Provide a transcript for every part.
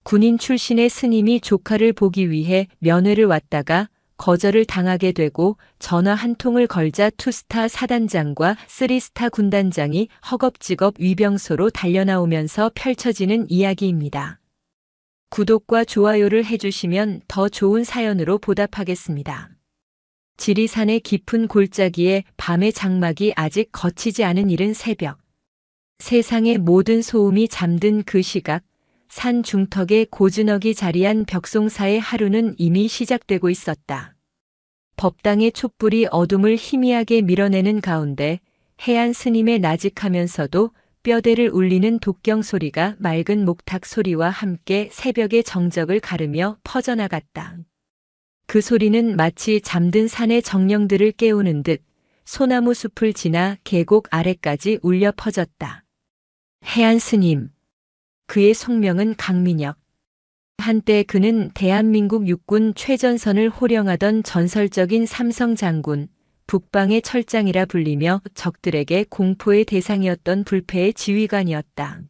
군인 출신의 스님이 조카를 보기 위해 면회를 왔다가 거절을 당하게 되고 전화 한 통을 걸자 투스타 사단장과 쓰리스타 군단장이 허겁지겁 위병소로 달려나오면서 펼쳐지는 이야기입니다. 구독과 좋아요를 해주시면 더 좋은 사연으로 보답하겠습니다. 지리산의 깊은 골짜기에 밤의 장막이 아직 걷히지 않은 이른 새벽. 세상의 모든 소음이 잠든 그 시각, 산 중턱에 고즈넉이 자리한 벽송사의 하루는 이미 시작되고 있었다. 법당의 촛불이 어둠을 희미하게 밀어내는 가운데 해안 스님의 나직하면서도 뼈대를 울리는 독경 소리가 맑은 목탁 소리와 함께 새벽의 정적을 가르며 퍼져나갔다. 그 소리는 마치 잠든 산의 정령들을 깨우는 듯 소나무 숲을 지나 계곡 아래까지 울려 퍼졌다. 해안 스님. 그의 속명은 강민혁. 한때 그는 대한민국 육군 최전선을 호령하던 전설적인 삼성 장군, 북방의 철장이라 불리며 적들에게 공포의 대상이었던 불패의 지휘관이었다.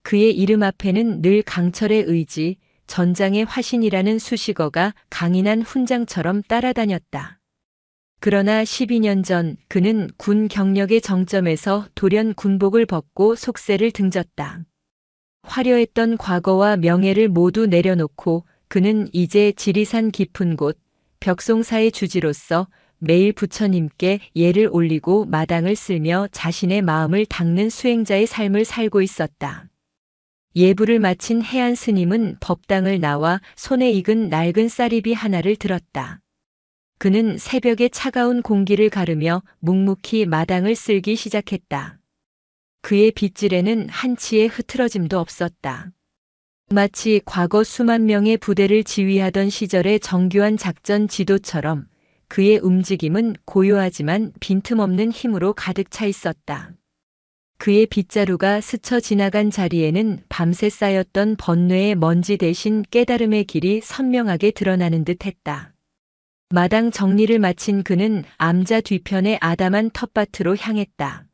그의 이름 앞에는 늘 강철의 의지, 전장의 화신이라는 수식어가 강인한 훈장처럼 따라다녔다. 그러나 12년 전 그는 군 경력의 정점에서 돌연 군복을 벗고 속세를 등졌다. 화려했던 과거와 명예를 모두 내려놓고 그는 이제 지리산 깊은 곳, 벽송사의 주지로서 매일 부처님께 예를 올리고 마당을 쓸며 자신의 마음을 닦는 수행자의 삶을 살고 있었다. 예불을 마친 해안 스님은 법당을 나와 손에 익은 낡은 쌀입이 하나를 들었다. 그는 새벽의 차가운 공기를 가르며 묵묵히 마당을 쓸기 시작했다. 그의 빗질에는 한치의 흐트러짐도 없었다. 마치 과거 수만 명의 부대를 지휘하던 시절의 정교한 작전 지도처럼 그의 움직임은 고요하지만 빈틈없는 힘으로 가득 차 있었다. 그의 빗자루가 스쳐 지나간 자리에는 밤새 쌓였던 번뇌의 먼지 대신 깨달음의 길이 선명하게 드러나는 듯 했다. 마당 정리를 마친 그는 암자 뒤편의 아담한 텃밭으로 향했다.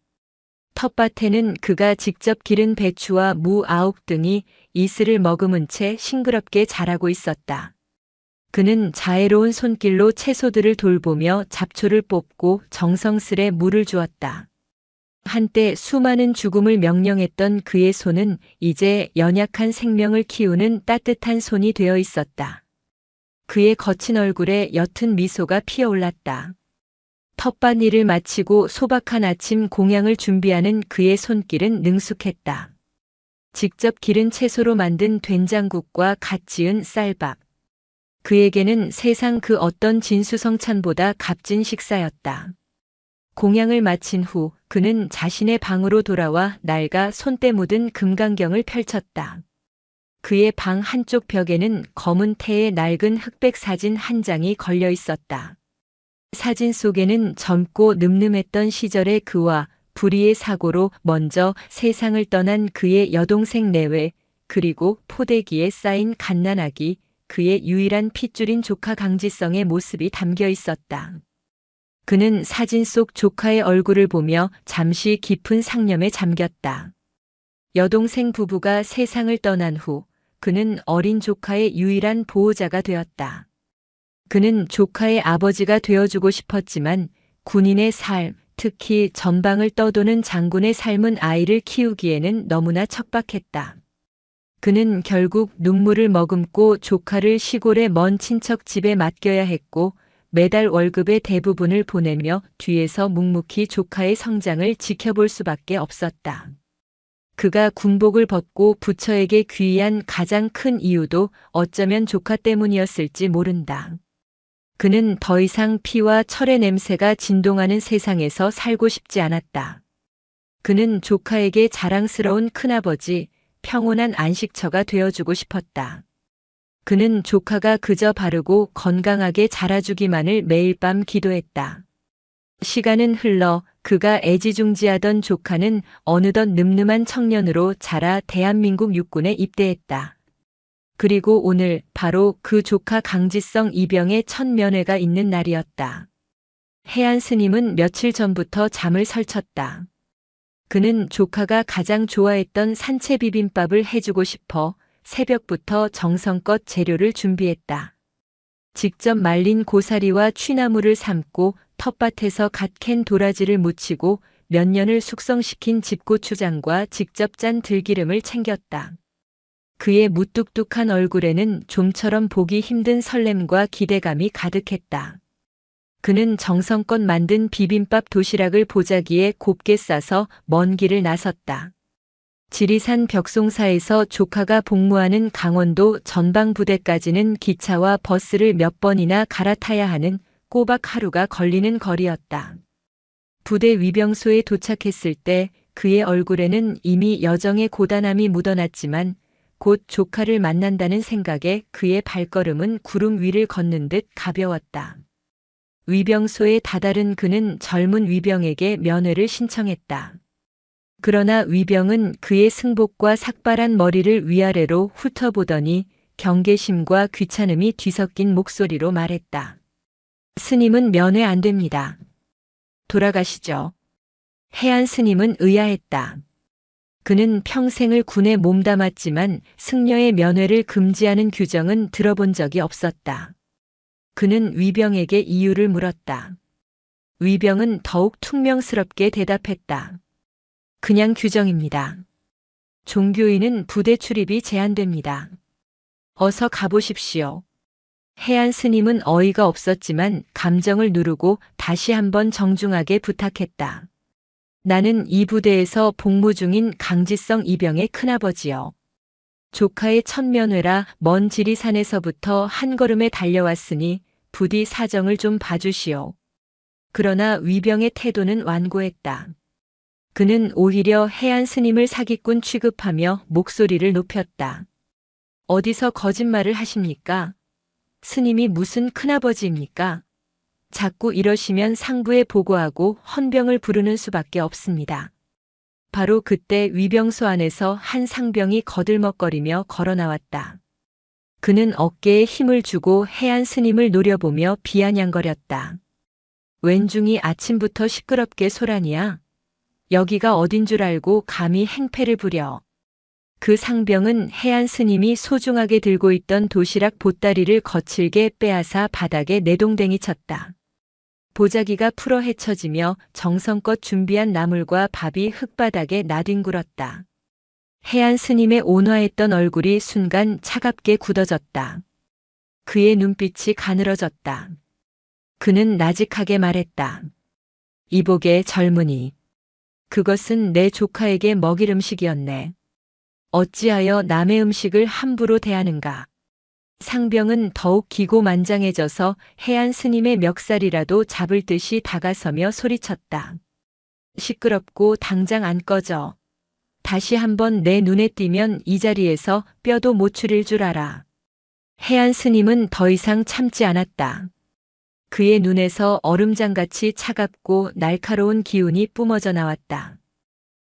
텃밭에는 그가 직접 기른 배추와 무 9등이 이슬을 머금은 채 싱그럽게 자라고 있었다. 그는 자애로운 손길로 채소들을 돌보며 잡초를 뽑고 정성스레 물을 주었다. 한때 수많은 죽음을 명령했던 그의 손은 이제 연약한 생명을 키우는 따뜻한 손이 되어 있었다. 그의 거친 얼굴에 옅은 미소가 피어올랐다. 텃밭 일을 마치고 소박한 아침 공양을 준비하는 그의 손길은 능숙했다. 직접 기른 채소로 만든 된장국과 갓 지은 쌀밥. 그에게는 세상 그 어떤 진수성찬보다 값진 식사였다. 공양을 마친 후 그는 자신의 방으로 돌아와 낡아 손때 묻은 금강경을 펼쳤다. 그의 방 한쪽 벽에는 검은 테의 낡은 흑백 사진 한 장이 걸려 있었다. 사진 속에는 젊고 늠름했던 시절의 그와 불의의 사고로 먼저 세상을 떠난 그의 여동생 내외, 그리고 포대기에 쌓인 갓난아기, 그의 유일한 핏줄인 조카 강지성의 모습이 담겨 있었다. 그는 사진 속 조카의 얼굴을 보며 잠시 깊은 상념에 잠겼다. 여동생 부부가 세상을 떠난 후 그는 어린 조카의 유일한 보호자가 되었다. 그는 조카의 아버지가 되어주고 싶었지만 군인의 삶, 특히 전방을 떠도는 장군의 삶은 아이를 키우기에는 너무나 척박했다. 그는 결국 눈물을 머금고 조카를 시골의 먼 친척 집에 맡겨야 했고 매달 월급의 대부분을 보내며 뒤에서 묵묵히 조카의 성장을 지켜볼 수밖에 없었다. 그가 군복을 벗고 부처에게 귀의한 가장 큰 이유도 어쩌면 조카 때문이었을지 모른다. 그는 더 이상 피와 철의 냄새가 진동하는 세상에서 살고 싶지 않았다. 그는 조카에게 자랑스러운 큰아버지, 평온한 안식처가 되어주고 싶었다. 그는 조카가 그저 바르고 건강하게 자라주기만을 매일 밤 기도했다. 시간은 흘러 그가 애지중지하던 조카는 어느덧 늠름한 청년으로 자라 대한민국 육군에 입대했다. 그리고 오늘 바로 그 조카 강지성 이병의 첫 면회가 있는 날이었다. 해안 스님은 며칠 전부터 잠을 설쳤다. 그는 조카가 가장 좋아했던 산채 비빔밥을 해주고 싶어 새벽부터 정성껏 재료를 준비했다. 직접 말린 고사리와 취나물을 삶고 텃밭에서 갓 캔 도라지를 무치고 몇 년을 숙성시킨 집고추장과 직접 짠 들기름을 챙겼다. 그의 무뚝뚝한 얼굴에는 좀처럼 보기 힘든 설렘과 기대감이 가득했다. 그는 정성껏 만든 비빔밥 도시락을 보자기에 곱게 싸서 먼 길을 나섰다. 지리산 벽송사에서 조카가 복무하는 강원도 전방부대까지는 기차와 버스를 몇 번이나 갈아타야 하는 꼬박 하루가 걸리는 거리였다. 부대 위병소에 도착했을 때 그의 얼굴에는 이미 여정의 고단함이 묻어났지만 곧 조카를 만난다는 생각에 그의 발걸음은 구름 위를 걷는 듯 가벼웠다. 위병소에 다다른 그는 젊은 위병에게 면회를 신청했다. 그러나 위병은 그의 승복과 삭발한 머리를 위아래로 훑어보더니 경계심과 귀찮음이 뒤섞인 목소리로 말했다. 스님은 면회 안 됩니다. 돌아가시죠. 해안 스님은 의아했다. 그는 평생을 군에 몸담았지만 승려의 면회를 금지하는 규정은 들어본 적이 없었다. 그는 위병에게 이유를 물었다. 위병은 더욱 퉁명스럽게 대답했다. 그냥 규정입니다. 종교인은 부대 출입이 제한됩니다. 어서 가보십시오. 해안 스님은 어이가 없었지만 감정을 누르고 다시 한번 정중하게 부탁했다. 나는 이 부대에서 복무 중인 강지성 이병의 큰아버지요. 조카의 첫 면회라 먼 지리산에서부터 한 걸음에 달려왔으니 부디 사정을 좀 봐주시오. 그러나 위병의 태도는 완고했다. 그는 오히려 해안 스님을 사기꾼 취급하며 목소리를 높였다. 어디서 거짓말을 하십니까? 스님이 무슨 큰아버지입니까? 자꾸 이러시면 상부에 보고하고 헌병을 부르는 수밖에 없습니다. 바로 그때 위병소 안에서 한 상병이 거들먹거리며 걸어 나왔다. 그는 어깨에 힘을 주고 해안 스님을 노려보며 비아냥거렸다. 웬중이 아침부터 시끄럽게 소란이야? 여기가 어딘 줄 알고 감히 행패를 부려. 그 상병은 해안 스님이 소중하게 들고 있던 도시락 보따리를 거칠게 빼앗아 바닥에 내동댕이 쳤다. 보자기가 풀어 헤쳐지며 정성껏 준비한 나물과 밥이 흙바닥에 나뒹굴었다. 해안 스님의 온화했던 얼굴이 순간 차갑게 굳어졌다. 그의 눈빛이 가늘어졌다. 그는 나직하게 말했다. 이복의 젊은이. 그것은 내 조카에게 먹일 음식이었네. 어찌하여 남의 음식을 함부로 대하는가. 상병은 더욱 기고만장해져서 해안 스님의 멱살이라도 잡을 듯이 다가서며 소리쳤다. 시끄럽고 당장 안 꺼져. 다시 한번 내 눈에 띄면 이 자리에서 뼈도 못 추릴 줄 알아. 해안 스님은 더 이상 참지 않았다. 그의 눈에서 얼음장같이 차갑고 날카로운 기운이 뿜어져 나왔다.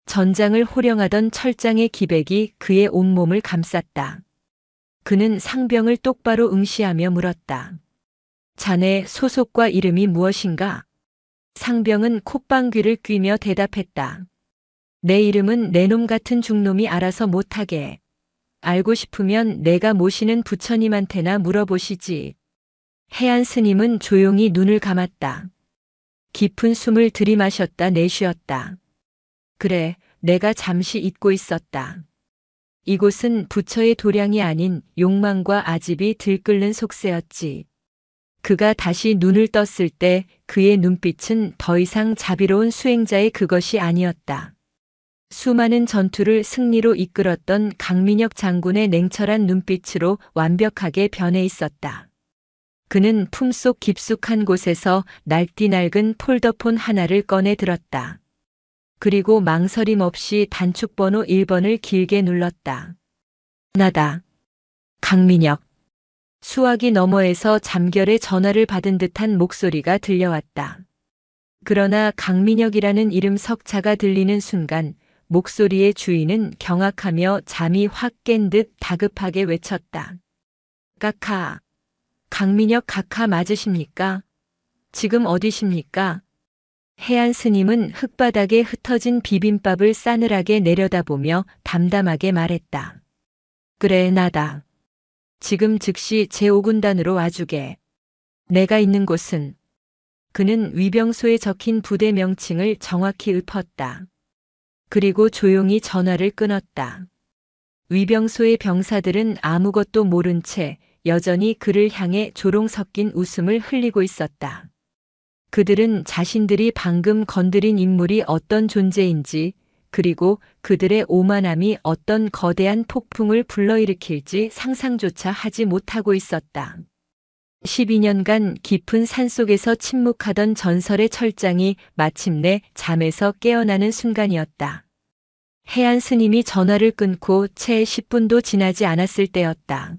전장을 호령하던 철장의 기백이 그의 온몸을 감쌌다. 그는 상병을 똑바로 응시하며 물었다. 자네 소속과 이름이 무엇인가? 상병은 콧방귀를 뀌며 대답했다. 내 이름은 내놈 같은 중놈이 알아서 못하게. 알고 싶으면 내가 모시는 부처님한테나 물어보시지. 해안 스님은 조용히 눈을 감았다. 깊은 숨을 들이마셨다 내쉬었다. 그래, 내가 잠시 잊고 있었다. 이곳은 부처의 도량이 아닌 욕망과 아집이 들끓는 속세였지. 그가 다시 눈을 떴을 때 그의 눈빛은 더 이상 자비로운 수행자의 그것이 아니었다. 수많은 전투를 승리로 이끌었던 강민혁 장군의 냉철한 눈빛으로 완벽하게 변해 있었다. 그는 품속 깊숙한 곳에서 날띠 낡은 폴더폰 하나를 꺼내 들었다. 그리고 망설임 없이 단축번호 1번을 길게 눌렀다. 나다. 강민혁. 수화기 너머에서 잠결에 전화를 받은 듯한 목소리가 들려왔다. 그러나 강민혁이라는 이름 석자가 들리는 순간 목소리의 주인은 경악하며 잠이 확 깬 듯 다급하게 외쳤다. 카카. 강민혁 카카 맞으십니까? 지금 어디십니까? 해안 스님은 흙바닥에 흩어진 비빔밥을 싸늘하게 내려다보며 담담하게 말했다. 그래, 나다. 지금 즉시 제5군단으로 와주게. 내가 있는 곳은. 그는 위병소에 적힌 부대 명칭을 정확히 읊었다. 그리고 조용히 전화를 끊었다. 위병소의 병사들은 아무것도 모른 채 여전히 그를 향해 조롱 섞인 웃음을 흘리고 있었다. 그들은 자신들이 방금 건드린 인물이 어떤 존재인지, 그리고 그들의 오만함이 어떤 거대한 폭풍을 불러일으킬지 상상조차 하지 못하고 있었다. 12년간 깊은 산속에서 침묵하던 전설의 철장이 마침내 잠에서 깨어나는 순간이었다. 해안 스님이 전화를 끊고 채 10분도 지나지 않았을 때였다.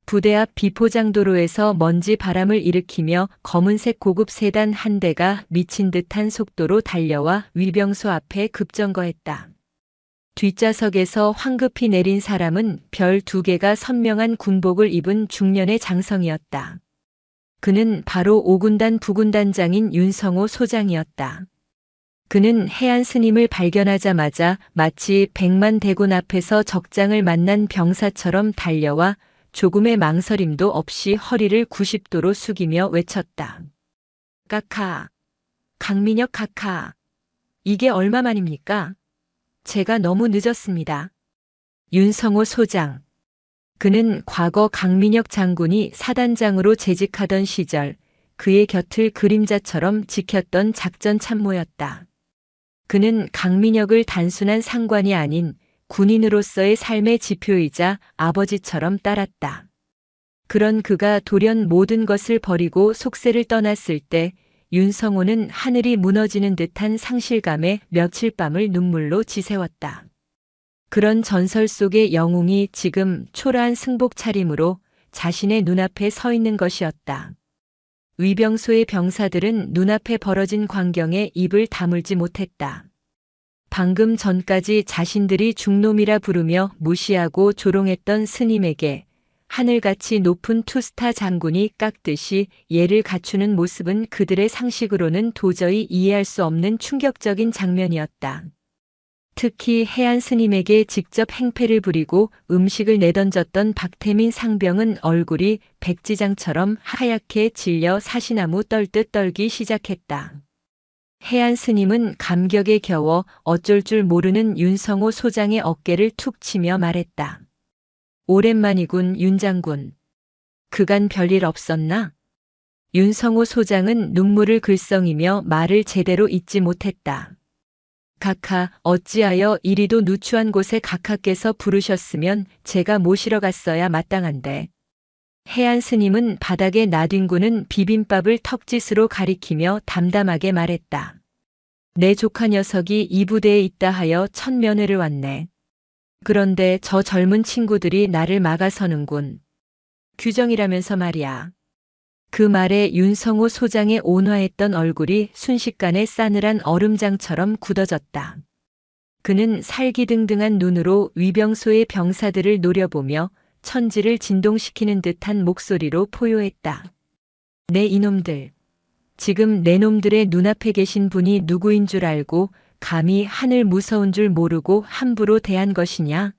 부대 앞 비포장도로에서 먼지 바람을 일으키며 검은색 고급 세단 한 대가 미친 듯한 속도로 달려와 위병소 앞에 급정거했다. 뒷좌석에서 황급히 내린 사람은 별 2개가 선명한 군복을 입은 중년의 장성이었다. 그는 바로 5군단 부군단장인 윤성호 소장이었다. 그는 해안 스님을 발견하자마자 마치 100만 대군 앞에서 적장을 만난 병사처럼 달려와 조금의 망설임도 없이 허리를 90도로 숙이며 외쳤다. 카카, 강민혁 카카, 이게 얼마만입니까? 제가 너무 늦었습니다. 윤성호 소장. 그는 과거 강민혁 장군이 사단장으로 재직하던 시절 그의 곁을 그림자처럼 지켰던 작전 참모였다. 그는 강민혁을 단순한 상관이 아닌 군인으로서의 삶의 지표이자 아버지처럼 따랐다. 그런 그가 돌연 모든 것을 버리고 속세를 떠났을 때 윤성호는 하늘이 무너지는 듯한 상실감에 며칠 밤을 눈물로 지새웠다. 그런 전설 속의 영웅이 지금 초라한 승복 차림으로 자신의 눈앞에 서 있는 것이었다. 위병소의 병사들은 눈앞에 벌어진 광경에 입을 다물지 못했다. 방금 전까지 자신들이 중놈이라 부르며 무시하고 조롱했던 스님에게 하늘같이 높은 투스타 장군이 깎듯이 예를 갖추는 모습은 그들의 상식으로는 도저히 이해할 수 없는 충격적인 장면이었다. 특히 해안 스님에게 직접 행패를 부리고 음식을 내던졌던 박태민 상병은 얼굴이 백지장처럼 하얗게 질려 사시나무 떨듯 떨기 시작했다. 해안 스님은 감격에 겨워 어쩔 줄 모르는 윤성호 소장의 어깨를 툭 치며 말했다. 오랜만이군, 윤 장군. 그간 별일 없었나? 윤성호 소장은 눈물을 글썽이며 말을 제대로 잇지 못했다. 각하, 어찌하여 이리도 누추한 곳에 각하께서 부르셨으면 제가 모시러 갔어야 마땅한데. 해안 스님은 바닥에 나뒹구는 비빔밥을 턱짓으로 가리키며 담담하게 말했다. 내 조카 녀석이 이 부대에 있다 하여 첫 면회를 왔네. 그런데 저 젊은 친구들이 나를 막아서는군. 규정이라면서 말이야. 그 말에 윤성호 소장의 온화했던 얼굴이 순식간에 싸늘한 얼음장처럼 굳어졌다. 그는 살기등등한 눈으로 위병소의 병사들을 노려보며 천지를 진동시키는 듯한 목소리로 포효했다. 네 이놈들. 지금 내 놈들의 눈앞에 계신 분이 누구인 줄 알고 감히 하늘 무서운 줄 모르고 함부로 대한 것이냐?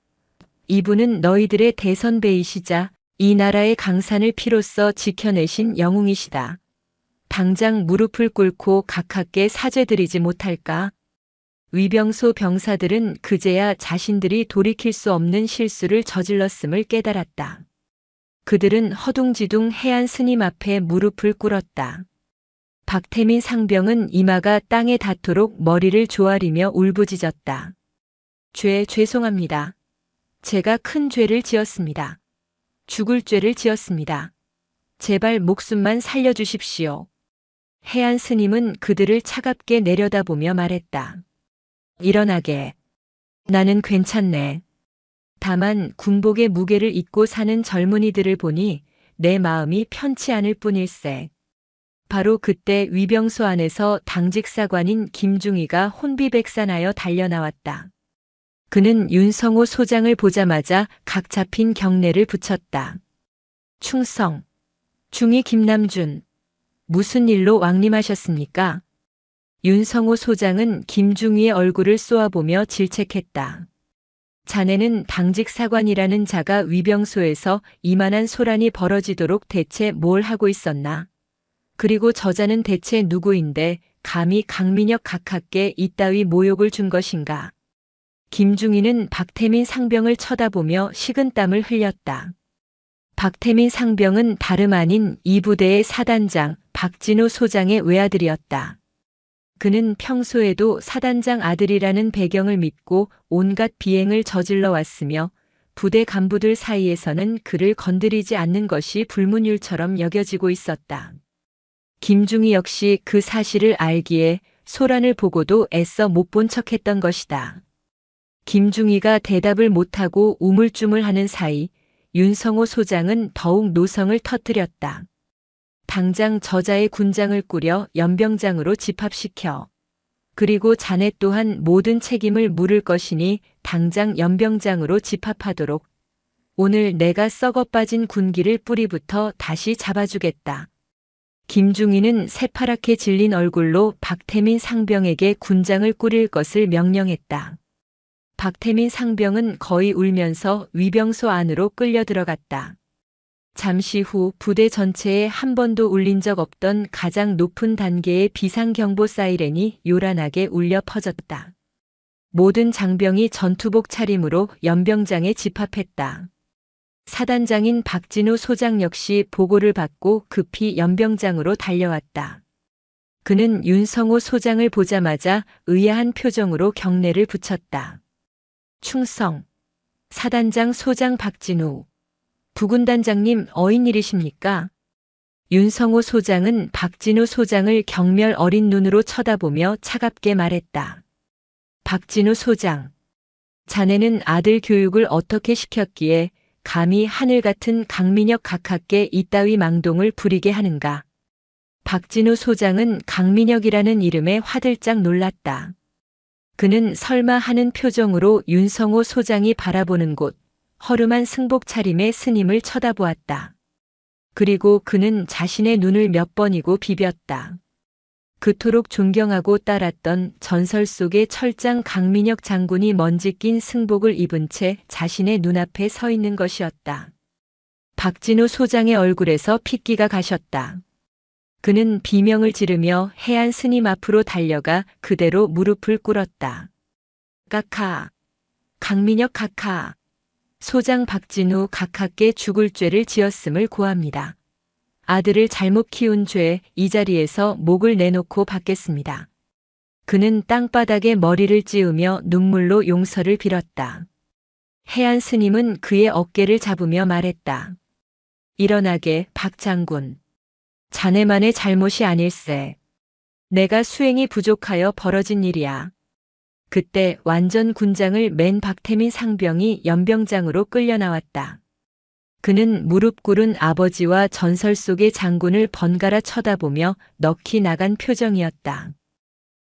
이분은 너희들의 대선배이시자 이 나라의 강산을 피로써 지켜내신 영웅이시다. 당장 무릎을 꿇고 각하께 사죄드리지 못할까? 위병소 병사들은 그제야 자신들이 돌이킬 수 없는 실수를 저질렀음을 깨달았다. 그들은 허둥지둥 해안 스님 앞에 무릎을 꿇었다. 박태민 상병은 이마가 땅에 닿도록 머리를 조아리며 울부짖었다. 죄송합니다. 제가 큰 죄를 지었습니다. 죽을 죄를 지었습니다. 제발 목숨만 살려주십시오. 해안 스님은 그들을 차갑게 내려다보며 말했다. 일어나게. 나는 괜찮네. 다만 군복의 무게를 잊고 사는 젊은이들을 보니 내 마음이 편치 않을 뿐일세. 바로 그때 위병소 안에서 당직 사관인 김중희가 혼비백산하여 달려나왔다. 그는 윤성호 소장을 보자마자 각 잡힌 경례를 붙였다. 충성. 중위 김남준. 무슨 일로 왕림하셨습니까? 윤성호 소장은 김중희의 얼굴을 쏘아보며 질책했다. 자네는 당직 사관이라는 자가 위병소에서 이만한 소란이 벌어지도록 대체 뭘 하고 있었나? 그리고 저자는 대체 누구인데 감히 강민혁 각하께 이따위 모욕을 준 것인가? 김중희는 박태민 상병을 쳐다보며 식은땀을 흘렸다. 박태민 상병은 다름 아닌 이 부대의 사단장 박진우 소장의 외아들이었다. 그는 평소에도 사단장 아들이라는 배경을 믿고 온갖 비행을 저질러 왔으며 부대 간부들 사이에서는 그를 건드리지 않는 것이 불문율처럼 여겨지고 있었다. 김중희 역시 그 사실을 알기에 소란을 보고도 애써 못 본 척했던 것이다. 김중희가 대답을 못하고 우물쭈물하는 사이 윤성호 소장은 더욱 노성을 터뜨렸다. 당장 저자의 군장을 꾸려 연병장으로 집합시켜. 그리고 자네 또한 모든 책임을 물을 것이니 당장 연병장으로 집합하도록. 오늘 내가 썩어 빠진 군기를 뿌리부터 다시 잡아주겠다. 김중희는 새파랗게 질린 얼굴로 박태민 상병에게 군장을 꾸릴 것을 명령했다. 박태민 상병은 거의 울면서 위병소 안으로 끌려 들어갔다. 잠시 후 부대 전체에 한 번도 울린 적 없던 가장 높은 단계의 비상경보 사이렌이 요란하게 울려 퍼졌다. 모든 장병이 전투복 차림으로 연병장에 집합했다. 사단장인 박진우 소장 역시 보고를 받고 급히 연병장으로 달려왔다. 그는 윤성호 소장을 보자마자 의아한 표정으로 경례를 붙였다. 충성. 사단장 소장 박진우. 부군단장님 어인일이십니까? 윤성호 소장은 박진우 소장을 경멸 어린 눈으로 쳐다보며 차갑게 말했다. 박진우 소장. 자네는 아들 교육을 어떻게 시켰기에 감히 하늘 같은 강민혁 각하께 이따위 망동을 부리게 하는가? 박진우 소장은 강민혁이라는 이름에 화들짝 놀랐다. 그는 설마 하는 표정으로 윤성호 소장이 바라보는 곳, 허름한 승복 차림의 스님을 쳐다보았다. 그리고 그는 자신의 눈을 몇 번이고 비볐다. 그토록 존경하고 따랐던 전설 속의 철장 강민혁 장군이 먼지 낀 승복을 입은 채 자신의 눈앞에 서 있는 것이었다. 박진우 소장의 얼굴에서 핏기가 가셨다. 그는 비명을 지르며 해안 스님 앞으로 달려가 그대로 무릎을 꿇었다. 각하, 강민혁 각하, 소장 박진우 각하께 죽을 죄를 지었음을 고합니다. 아들을 잘못 키운 죄 이 자리에서 목을 내놓고 받겠습니다. 그는 땅바닥에 머리를 찌우며 눈물로 용서를 빌었다. 해안 스님은 그의 어깨를 잡으며 말했다. 일어나게 박 장군. 자네만의 잘못이 아닐세. 내가 수행이 부족하여 벌어진 일이야. 그때 완전 군장을 맨 박태민 상병이 연병장으로 끌려 나왔다. 그는 무릎 꿇은 아버지와 전설 속의 장군을 번갈아 쳐다보며 넋이 나간 표정이었다.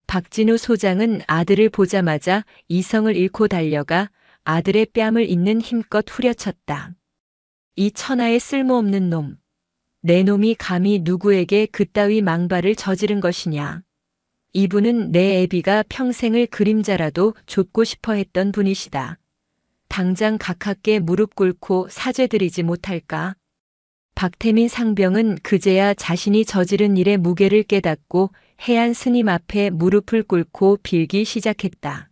박진우 소장은 아들을 보자마자 이성을 잃고 달려가 아들의 뺨을 잇는 힘껏 후려쳤다. 이 천하의 쓸모없는 놈. 내 놈이 감히 누구에게 그따위 망발을 저지른 것이냐. 이분은 내 애비가 평생을 그림자라도 좇고 싶어 했던 분이시다. 당장 각하께 무릎 꿇고 사죄드리지 못할까? 박태민 상병은 그제야 자신이 저지른 일의 무게를 깨닫고 해안 스님 앞에 무릎을 꿇고 빌기 시작했다.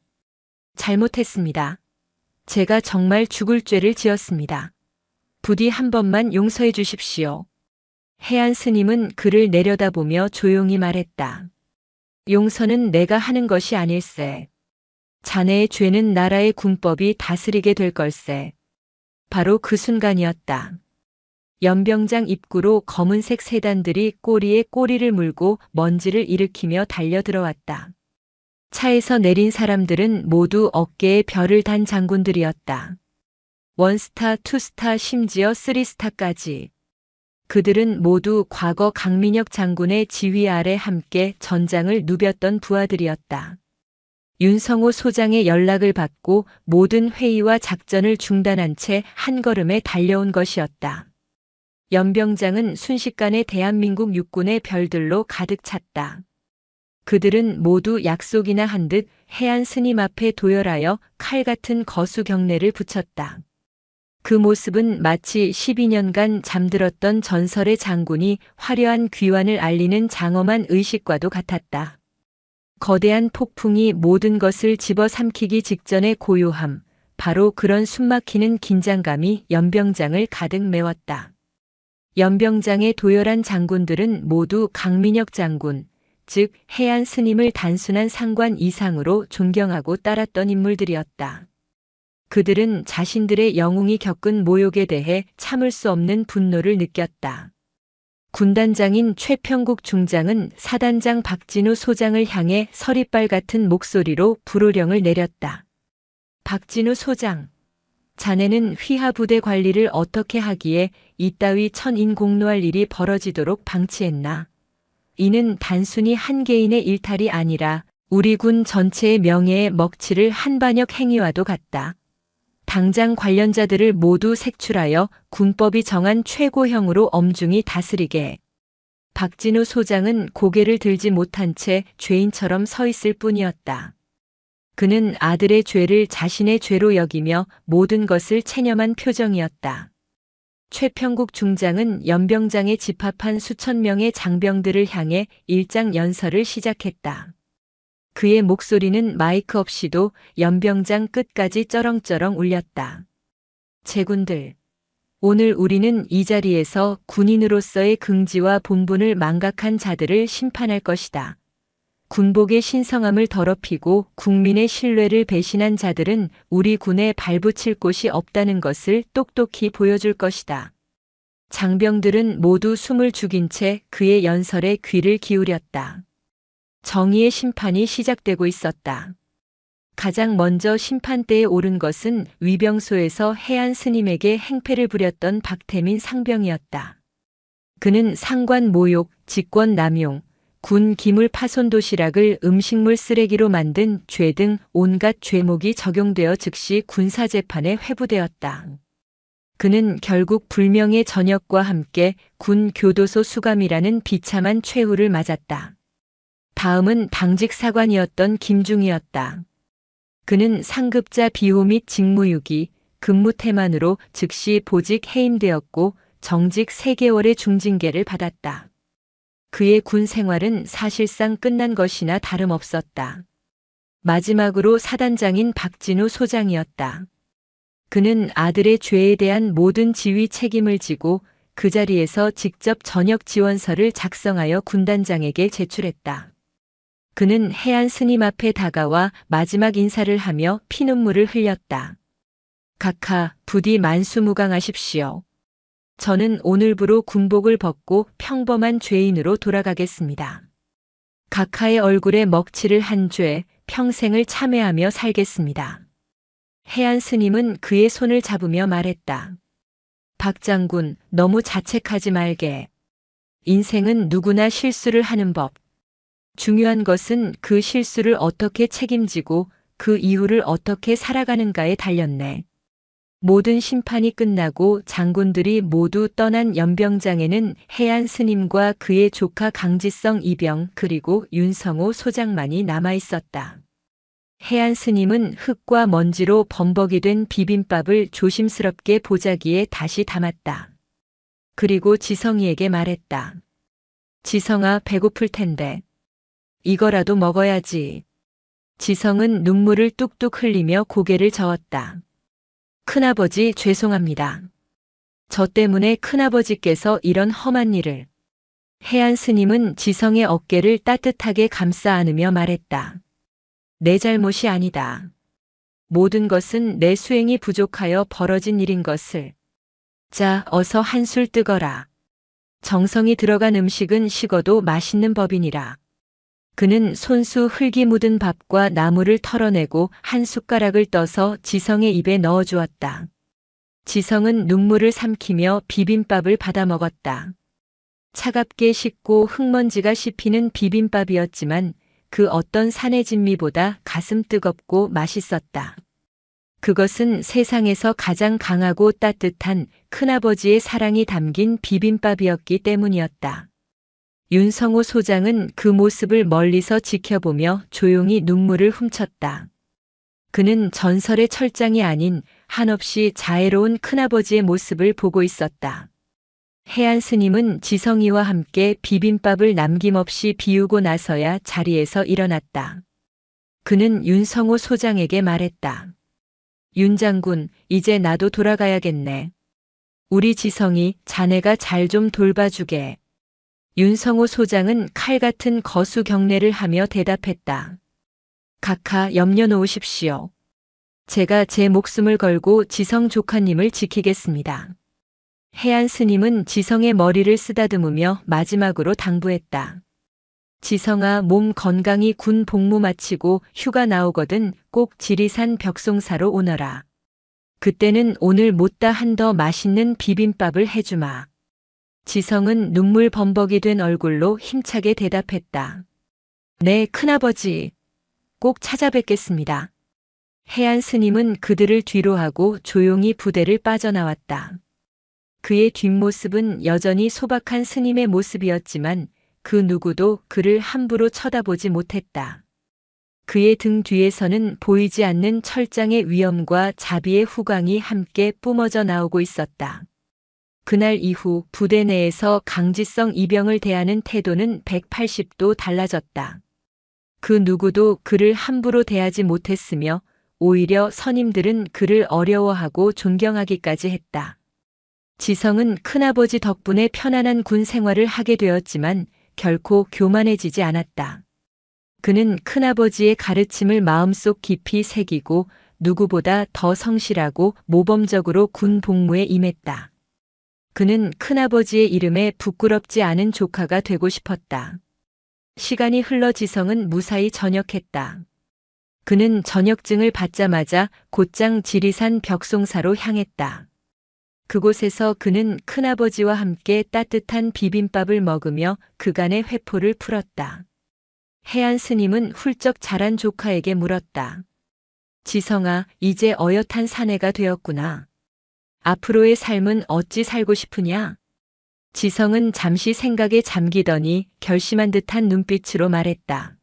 잘못했습니다. 제가 정말 죽을 죄를 지었습니다. 부디 한 번만 용서해 주십시오. 해안 스님은 그를 내려다보며 조용히 말했다. 용서는 내가 하는 것이 아닐세. 자네의 죄는 나라의 군법이 다스리게 될 걸세. 바로 그 순간이었다. 연병장 입구로 검은색 세단들이 꼬리에 꼬리를 물고 먼지를 일으키며 달려 들어왔다. 차에서 내린 사람들은 모두 어깨에 별을 단 장군들이었다. 원스타, 투스타, 심지어 쓰리스타까지. 그들은 모두 과거 강민혁 장군의 지휘 아래 함께 전장을 누볐던 부하들이었다. 윤성호 소장의 연락을 받고 모든 회의와 작전을 중단한 채 한 걸음에 달려온 것이었다. 연병장은 순식간에 대한민국 육군의 별들로 가득 찼다. 그들은 모두 약속이나 한 듯 해안 스님 앞에 도열하여 칼 같은 거수 경례를 붙였다. 그 모습은 마치 12년간 잠들었던 전설의 장군이 화려한 귀환을 알리는 장엄한 의식과도 같았다. 거대한 폭풍이 모든 것을 집어삼키기 직전의 고요함, 바로 그런 숨막히는 긴장감이 연병장을 가득 메웠다. 연병장의 도열한 장군들은 모두 강민혁 장군, 즉 해안 스님을 단순한 상관 이상으로 존경하고 따랐던 인물들이었다. 그들은 자신들의 영웅이 겪은 모욕에 대해 참을 수 없는 분노를 느꼈다. 군단장인 최평국 중장은 사단장 박진우 소장을 향해 서리빨 같은 목소리로 불호령을 내렸다. 박진우 소장, 자네는 휘하부대 관리를 어떻게 하기에 이따위 천인공노할 일이 벌어지도록 방치했나? 이는 단순히 한 개인의 일탈이 아니라 우리 군 전체의 명예에 먹칠을 한 반역 행위와도 같다. 당장 관련자들을 모두 색출하여 군법이 정한 최고형으로 엄중히 다스리게 해. 박진우 소장은 고개를 들지 못한 채 죄인처럼 서 있을 뿐이었다. 그는 아들의 죄를 자신의 죄로 여기며 모든 것을 체념한 표정이었다. 최평국 중장은 연병장에 집합한 수천 명의 장병들을 향해 일장 연설을 시작했다. 그의 목소리는 마이크 없이도 연병장 끝까지 쩌렁쩌렁 울렸다. 제군들, 오늘 우리는 이 자리에서 군인으로서의 긍지와 본분을 망각한 자들을 심판할 것이다. 군복의 신성함을 더럽히고 국민의 신뢰를 배신한 자들은 우리 군에 발붙일 곳이 없다는 것을 똑똑히 보여줄 것이다. 장병들은 모두 숨을 죽인 채 그의 연설에 귀를 기울였다. 정의의 심판이 시작되고 있었다. 가장 먼저 심판대에 오른 것은 위병소에서 해안 스님에게 행패를 부렸던 박태민 상병이었다. 그는 상관 모욕, 직권 남용, 군 기물 파손 도시락을 음식물 쓰레기로 만든 죄 등 온갖 죄목이 적용되어 즉시 군사재판에 회부되었다. 그는 결국 불명예 전역과 함께 군 교도소 수감이라는 비참한 최후를 맞았다. 다음은 당직 사관이었던 김중이었다. 그는 상급자 비호 및 직무유기, 근무 태만으로 즉시 보직 해임되었고 정직 3개월의 중징계를 받았다. 그의 군 생활은 사실상 끝난 것이나 다름없었다. 마지막으로 사단장인 박진우 소장이었다. 그는 아들의 죄에 대한 모든 지휘 책임을 지고 그 자리에서 직접 전역 지원서를 작성하여 군단장에게 제출했다. 그는 해안 스님 앞에 다가와 마지막 인사를 하며 피눈물을 흘렸다. 각하, 부디 만수무강하십시오. 저는 오늘부로 군복을 벗고 평범한 죄인으로 돌아가겠습니다. 각하의 얼굴에 먹칠을 한 죄, 평생을 참회하며 살겠습니다. 해안 스님은 그의 손을 잡으며 말했다. 박 장군, 너무 자책하지 말게. 인생은 누구나 실수를 하는 법. 중요한 것은 그 실수를 어떻게 책임지고 그 이후를 어떻게 살아가는가에 달렸네. 모든 심판이 끝나고 장군들이 모두 떠난 연병장에는 해안 스님과 그의 조카 강지성 이병 그리고 윤성호 소장만이 남아 있었다. 해안 스님은 흙과 먼지로 범벅이 된 비빔밥을 조심스럽게 보자기에 다시 담았다. 그리고 지성이에게 말했다. 지성아, 배고플 텐데. 이거라도 먹어야지. 지성은 눈물을 뚝뚝 흘리며 고개를 저었다. 큰아버지, 죄송합니다. 저 때문에 큰아버지께서 이런 험한 일을. 해안 스님은 지성의 어깨를 따뜻하게 감싸 안으며 말했다. 내 잘못이 아니다. 모든 것은 내 수행이 부족하여 벌어진 일인 것을. 자, 어서 한술 뜨거라. 정성이 들어간 음식은 식어도 맛있는 법이니라. 그는 손수 흙이 묻은 밥과 나물을 털어내고 한 숟가락을 떠서 지성의 입에 넣어주었다. 지성은 눈물을 삼키며 비빔밥을 받아 먹었다. 차갑게 식고 흙먼지가 씹히는 비빔밥이었지만 그 어떤 산의 진미보다 가슴 뜨겁고 맛있었다. 그것은 세상에서 가장 강하고 따뜻한 큰아버지의 사랑이 담긴 비빔밥이었기 때문이었다. 윤성호 소장은 그 모습을 멀리서 지켜보며 조용히 눈물을 훔쳤다. 그는 전설의 철장이 아닌 한없이 자애로운 큰아버지의 모습을 보고 있었다. 해안 스님은 지성이와 함께 비빔밥을 남김없이 비우고 나서야 자리에서 일어났다. 그는 윤성호 소장에게 말했다. 윤 장군, 이제 나도 돌아가야겠네. 우리 지성이 자네가 잘 좀 돌봐주게. 윤성호 소장은 칼 같은 거수 경례를 하며 대답했다. 각하 염려 놓으십시오. 제가 제 목숨을 걸고 지성 조카님을 지키겠습니다. 해안 스님은 지성의 머리를 쓰다듬으며 마지막으로 당부했다. 지성아, 몸 건강히 군 복무 마치고 휴가 나오거든 꼭 지리산 벽송사로 오너라. 그때는 오늘 못다 한 더 맛있는 비빔밥을 해주마. 지성은 눈물 범벅이 된 얼굴로 힘차게 대답했다. 네, 큰아버지. 꼭 찾아뵙겠습니다. 해안 스님은 그들을 뒤로하고 조용히 부대를 빠져나왔다. 그의 뒷모습은 여전히 소박한 스님의 모습이었지만 그 누구도 그를 함부로 쳐다보지 못했다. 그의 등 뒤에서는 보이지 않는 철장의 위엄과 자비의 후광이 함께 뿜어져 나오고 있었다. 그날 이후 부대 내에서 강지성 이병을 대하는 태도는 180도 달라졌다. 그 누구도 그를 함부로 대하지 못했으며 오히려 선임들은 그를 어려워하고 존경하기까지 했다. 지성은 큰아버지 덕분에 편안한 군 생활을 하게 되었지만 결코 교만해지지 않았다. 그는 큰아버지의 가르침을 마음속 깊이 새기고 누구보다 더 성실하고 모범적으로 군 복무에 임했다. 그는 큰아버지의 이름에 부끄럽지 않은 조카가 되고 싶었다. 시간이 흘러 지성은 무사히 전역했다. 그는 전역증을 받자마자 곧장 지리산 벽송사로 향했다. 그곳에서 그는 큰아버지와 함께 따뜻한 비빔밥을 먹으며 그간의 회포를 풀었다. 해안 스님은 훌쩍 자란 조카에게 물었다. 지성아, 이제 어엿한 사내가 되었구나. 앞으로의 삶은 어찌 살고 싶으냐? 지성은 잠시 생각에 잠기더니 결심한 듯한 눈빛으로 말했다.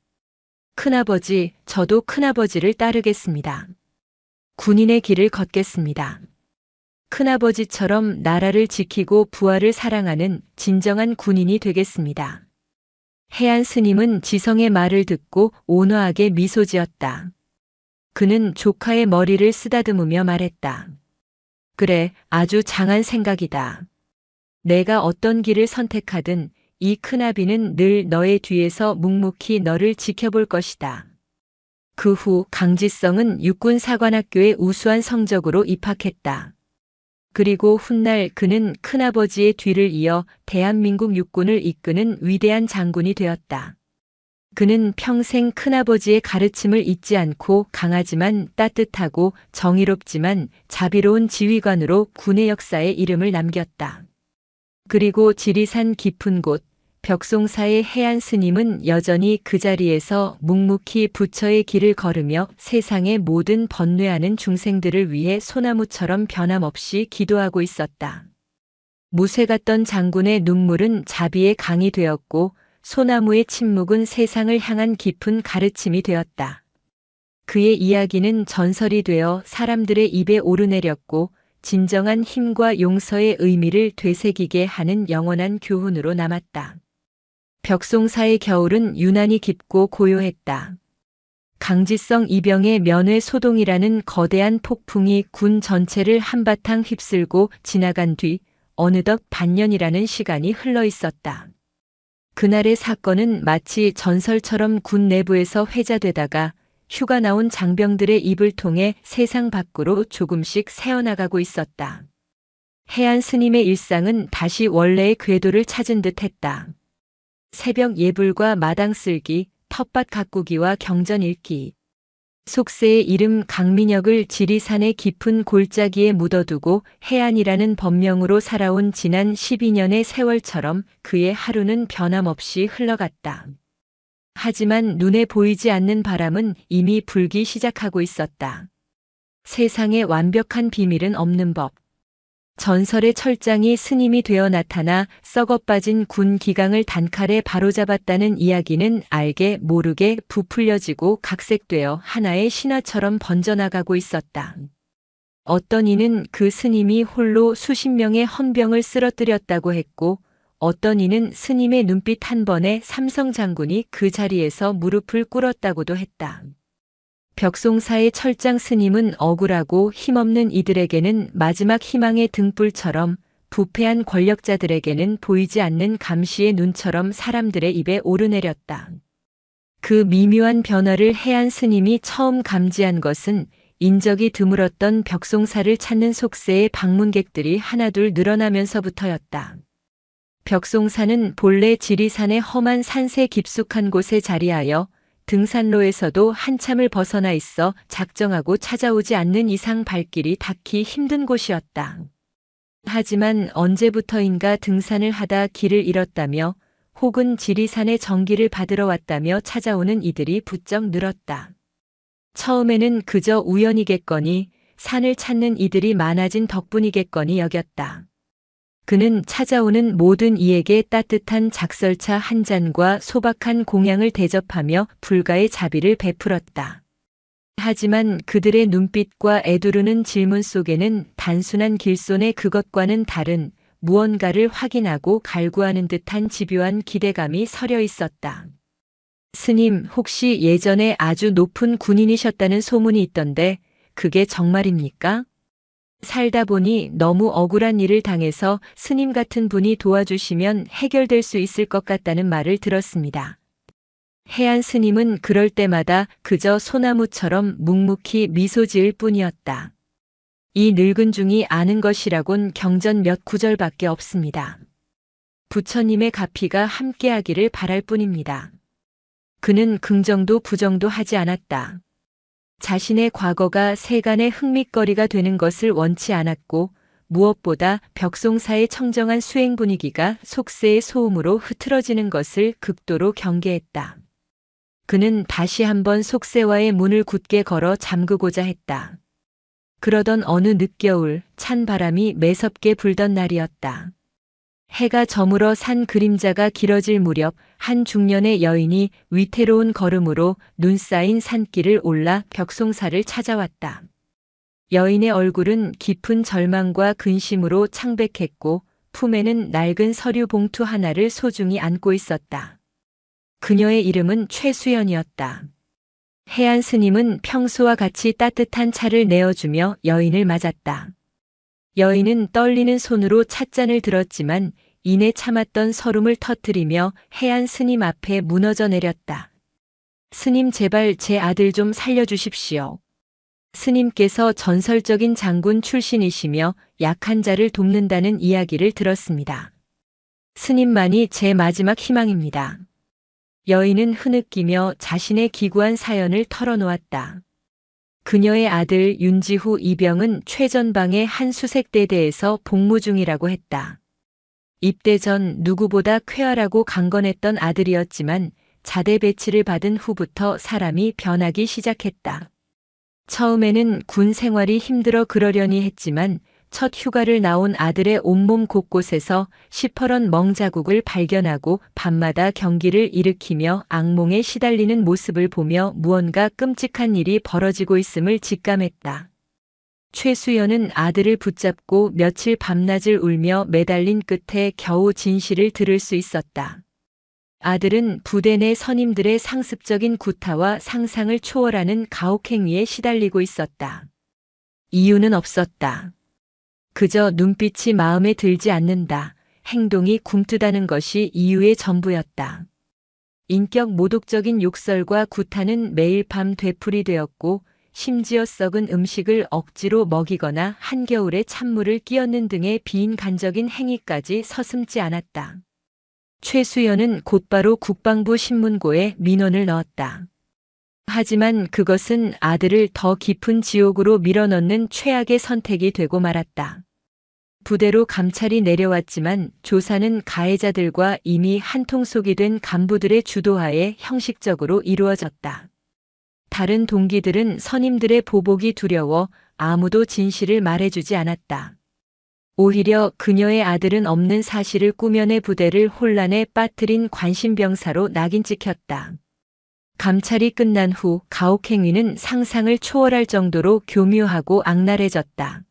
큰아버지, 저도 큰아버지를 따르겠습니다. 군인의 길을 걷겠습니다. 큰아버지처럼 나라를 지키고 부하를 사랑하는 진정한 군인이 되겠습니다. 해안 스님은 지성의 말을 듣고 온화하게 미소 지었다. 그는 조카의 머리를 쓰다듬으며 말했다. 그래, 아주 장한 생각이다. 내가 어떤 길을 선택하든 이 큰아비는 늘 너의 뒤에서 묵묵히 너를 지켜볼 것이다. 그 후 강지성은 육군사관학교에 우수한 성적으로 입학했다. 그리고 훗날 그는 큰아버지의 뒤를 이어 대한민국 육군을 이끄는 위대한 장군이 되었다. 그는 평생 큰아버지의 가르침을 잊지 않고 강하지만 따뜻하고 정의롭지만 자비로운 지휘관으로 군의 역사에 이름을 남겼다. 그리고 지리산 깊은 곳, 벽송사의 해안 스님은 여전히 그 자리에서 묵묵히 부처의 길을 걸으며 세상의 모든 번뇌하는 중생들을 위해 소나무처럼 변함없이 기도하고 있었다. 무쇠 같던 장군의 눈물은 자비의 강이 되었고 소나무의 침묵은 세상을 향한 깊은 가르침이 되었다. 그의 이야기는 전설이 되어 사람들의 입에 오르내렸고 진정한 힘과 용서의 의미를 되새기게 하는 영원한 교훈으로 남았다. 벽송사의 겨울은 유난히 깊고 고요했다. 강지성 이병의 면회 소동이라는 거대한 폭풍이 군 전체를 한바탕 휩쓸고 지나간 뒤 어느덧 반년이라는 시간이 흘러 있었다. 그날의 사건은 마치 전설처럼 군 내부에서 회자되다가 휴가 나온 장병들의 입을 통해 세상 밖으로 조금씩 새어나가고 있었다. 해안 스님의 일상은 다시 원래의 궤도를 찾은 듯 했다. 새벽 예불과 마당 쓸기, 텃밭 가꾸기와 경전 읽기. 속세의 이름 강민혁을 지리산의 깊은 골짜기에 묻어두고 해안이라는 법명으로 살아온 지난 12년의 세월처럼 그의 하루는 변함없이 흘러갔다. 하지만 눈에 보이지 않는 바람은 이미 불기 시작하고 있었다. 세상에 완벽한 비밀은 없는 법. 전설의 철장이 스님이 되어 나타나 썩어빠진 군 기강을 단칼에 바로잡았다는 이야기는 알게 모르게 부풀려지고 각색되어 하나의 신화처럼 번져나가고 있었다. 어떤 이는 그 스님이 홀로 수십 명의 헌병을 쓰러뜨렸다고 했고, 어떤 이는 스님의 눈빛 한 번에 삼성 장군이 그 자리에서 무릎을 꿇었다고도 했다. 벽송사의 철장 스님은 억울하고 힘없는 이들에게는 마지막 희망의 등불처럼, 부패한 권력자들에게는 보이지 않는 감시의 눈처럼 사람들의 입에 오르내렸다. 그 미묘한 변화를 해안 스님이 처음 감지한 것은 인적이 드물었던 벽송사를 찾는 속세의 방문객들이 하나둘 늘어나면서부터였다. 벽송사는 본래 지리산의 험한 산세 깊숙한 곳에 자리하여 등산로에서도 한참을 벗어나 있어 작정하고 찾아오지 않는 이상 발길이 닿기 힘든 곳이었다. 하지만 언제부터인가 등산을 하다 길을 잃었다며 혹은 지리산의 정기를 받으러 왔다며 찾아오는 이들이 부쩍 늘었다. 처음에는 그저 우연이겠거니 산을 찾는 이들이 많아진 덕분이겠거니 여겼다. 그는 찾아오는 모든 이에게 따뜻한 작설차 한 잔과 소박한 공양을 대접하며 불가의 자비를 베풀었다. 하지만 그들의 눈빛과 애두르는 질문 속에는 단순한 길손의 그것과는 다른 무언가를 확인하고 갈구하는 듯한 집요한 기대감이 서려 있었다. 스님, 혹시 예전에 아주 높은 군인이셨다는 소문이 있던데 그게 정말입니까? 살다 보니 너무 억울한 일을 당해서 스님 같은 분이 도와주시면 해결될 수 있을 것 같다는 말을 들었습니다. 해안 스님은 그럴 때마다 그저 소나무처럼 묵묵히 미소 지을 뿐이었다. 이 늙은 중이 아는 것이라곤 경전 몇 구절밖에 없습니다. 부처님의 가피가 함께하기를 바랄 뿐입니다. 그는 긍정도 부정도 하지 않았다. 자신의 과거가 세간의 흥밋거리가 되는 것을 원치 않았고 무엇보다 벽송사의 청정한 수행 분위기가 속세의 소음으로 흐트러지는 것을 극도로 경계했다. 그는 다시 한번 속세와의 문을 굳게 걸어 잠그고자 했다. 그러던 어느 늦겨울 찬 바람이 매섭게 불던 날이었다. 해가 저물어 산 그림자가 길어질 무렵 한 중년의 여인이 위태로운 걸음으로 눈 쌓인 산길을 올라 벽송사를 찾아왔다. 여인의 얼굴은 깊은 절망과 근심으로 창백했고 품에는 낡은 서류 봉투 하나를 소중히 안고 있었다. 그녀의 이름은 최수연이었다. 해안 스님은 평소와 같이 따뜻한 차를 내어주며 여인을 맞았다. 여인은 떨리는 손으로 찻잔을 들었지만 이내 참았던 서름을 터뜨리며 해안 스님 앞에 무너져 내렸다. 스님, 제발 제 아들 좀 살려주십시오. 스님께서 전설적인 장군 출신이시며 약한 자를 돕는다는 이야기를 들었습니다. 스님만이 제 마지막 희망입니다. 여인은 흐느끼며 자신의 기구한 사연을 털어놓았다. 그녀의 아들 윤지후 이병은 최전방의 한 수색대대에서 복무 중이라고 했다. 입대 전 누구보다 쾌활하고 강건했던 아들이었지만 자대 배치를 받은 후부터 사람이 변하기 시작했다. 처음에는 군 생활이 힘들어 그러려니 했지만 첫 휴가를 나온 아들의 온몸 곳곳에서 시퍼런 멍자국을 발견하고 밤마다 경기를 일으키며 악몽에 시달리는 모습을 보며 무언가 끔찍한 일이 벌어지고 있음을 직감했다. 최수연은 아들을 붙잡고 며칠 밤낮을 울며 매달린 끝에 겨우 진실을 들을 수 있었다. 아들은 부대 내 선임들의 상습적인 구타와 상상을 초월하는 가혹행위에 시달리고 있었다. 이유는 없었다. 그저 눈빛이 마음에 들지 않는다. 행동이 굼뜨다는 것이 이유의 전부였다. 인격 모독적인 욕설과 구타는 매일 밤 되풀이되었고 심지어 썩은 음식을 억지로 먹이거나 한겨울에 찬물을 끼얹는 등의 비인간적인 행위까지 서슴지 않았다. 최수연은 곧바로 국방부 신문고에 민원을 넣었다. 하지만 그것은 아들을 더 깊은 지옥으로 밀어넣는 최악의 선택이 되고 말았다. 부대로 감찰이 내려왔지만 조사는 가해자들과 이미 한통속이 된 간부들의 주도하에 형식적으로 이루어졌다. 다른 동기들은 선임들의 보복이 두려워 아무도 진실을 말해주지 않았다. 오히려 그녀의 아들은 없는 사실을 꾸며내 부대를 혼란에 빠뜨린 관심병사로 낙인 찍혔다. 감찰이 끝난 후 가혹행위는 상상을 초월할 정도로 교묘하고 악랄해졌다.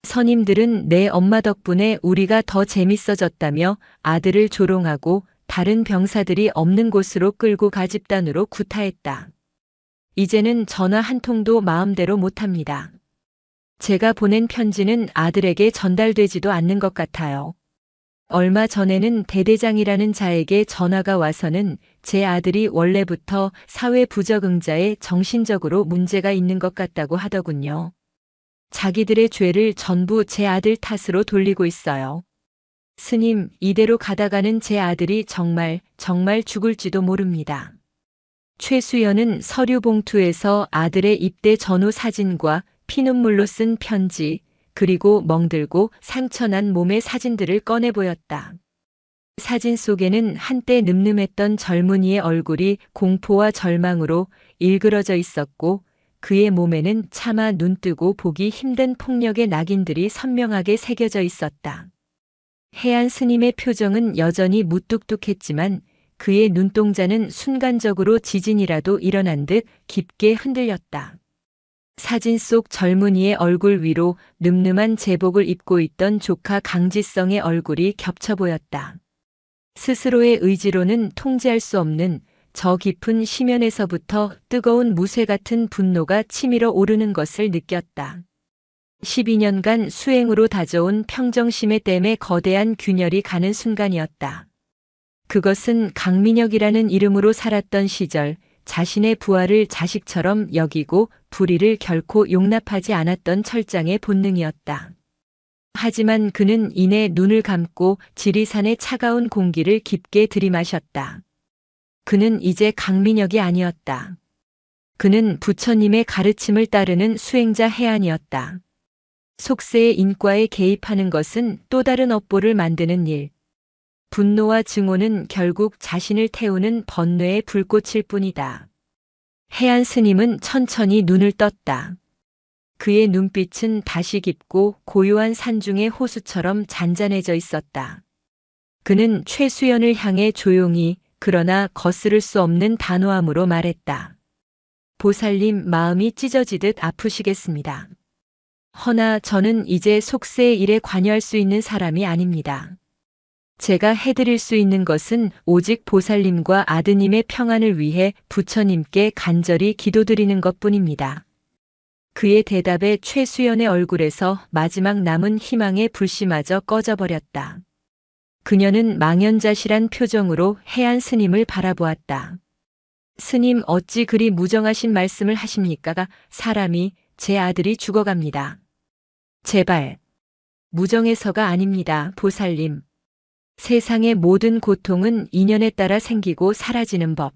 선임들은 내 엄마 덕분에 우리가 더 재밌어졌다며 아들을 조롱하고 다른 병사들이 없는 곳으로 끌고 가 집단으로 구타했다. 이제는 전화 한 통도 마음대로 못합니다. 제가 보낸 편지는 아들에게 전달되지도 않는 것 같아요. 얼마 전에는 대대장이라는 자에게 전화가 와서는 제 아들이 원래부터 사회 부적응자에 정신적으로 문제가 있는 것 같다고 하더군요. 자기들의 죄를 전부 제 아들 탓으로 돌리고 있어요. 스님, 이대로 가다가는 제 아들이 정말 죽을지도 모릅니다. 최수연은 서류 봉투에서 아들의 입대 전후 사진과 피눈물로 쓴 편지, 그리고 멍들고 상처난 몸의 사진들을 꺼내 보였다. 사진 속에는 한때 늠름했던 젊은이의 얼굴이 공포와 절망으로 일그러져 있었고, 그의 몸에는 차마 눈뜨고 보기 힘든 폭력의 낙인들이 선명하게 새겨져 있었다. 해안 스님의 표정은 여전히 무뚝뚝했지만 그의 눈동자는 순간적으로 지진이라도 일어난 듯 깊게 흔들렸다. 사진 속 젊은이의 얼굴 위로 늠름한 제복을 입고 있던 조카 강지성의 얼굴이 겹쳐 보였다. 스스로의 의지로는 통제할 수 없는 저 깊은 심연에서부터 뜨거운 무쇠 같은 분노가 치밀어 오르는 것을 느꼈다. 12년간 수행으로 다져온 평정심의 댐에 거대한 균열이 가는 순간이었다. 그것은 강민혁이라는 이름으로 살았던 시절 자신의 부하를 자식처럼 여기고 불의를 결코 용납하지 않았던 철장의 본능이었다. 하지만 그는 이내 눈을 감고 지리산의 차가운 공기를 깊게 들이마셨다. 그는 이제 강민혁이 아니었다. 그는 부처님의 가르침을 따르는 수행자 해안이었다. 속세의 인과에 개입하는 것은 또 다른 업보를 만드는 일. 분노와 증오는 결국 자신을 태우는 번뇌의 불꽃일 뿐이다. 해안 스님은 천천히 눈을 떴다. 그의 눈빛은 다시 깊고 고요한 산중의 호수처럼 잔잔해져 있었다. 그는 최수연을 향해 조용히 그러나 거스를 수 없는 단호함으로 말했다. 보살님, 마음이 찢어지듯 아프시겠습니다. 허나 저는 이제 속세의 일에 관여할 수 있는 사람이 아닙니다. 제가 해드릴 수 있는 것은 오직 보살님과 아드님의 평안을 위해 부처님께 간절히 기도드리는 것뿐입니다. 그의 대답에 최수연의 얼굴에서 마지막 남은 희망의 불씨마저 꺼져버렸다. 그녀는 망연자실한 표정으로 해안 스님을 바라보았다. 스님, 어찌 그리 무정하신 말씀을 하십니까? 사람이, 제 아들이 죽어갑니다. 제발. 무정해서가 아닙니다, 보살님. 세상의 모든 고통은 인연에 따라 생기고 사라지는 법.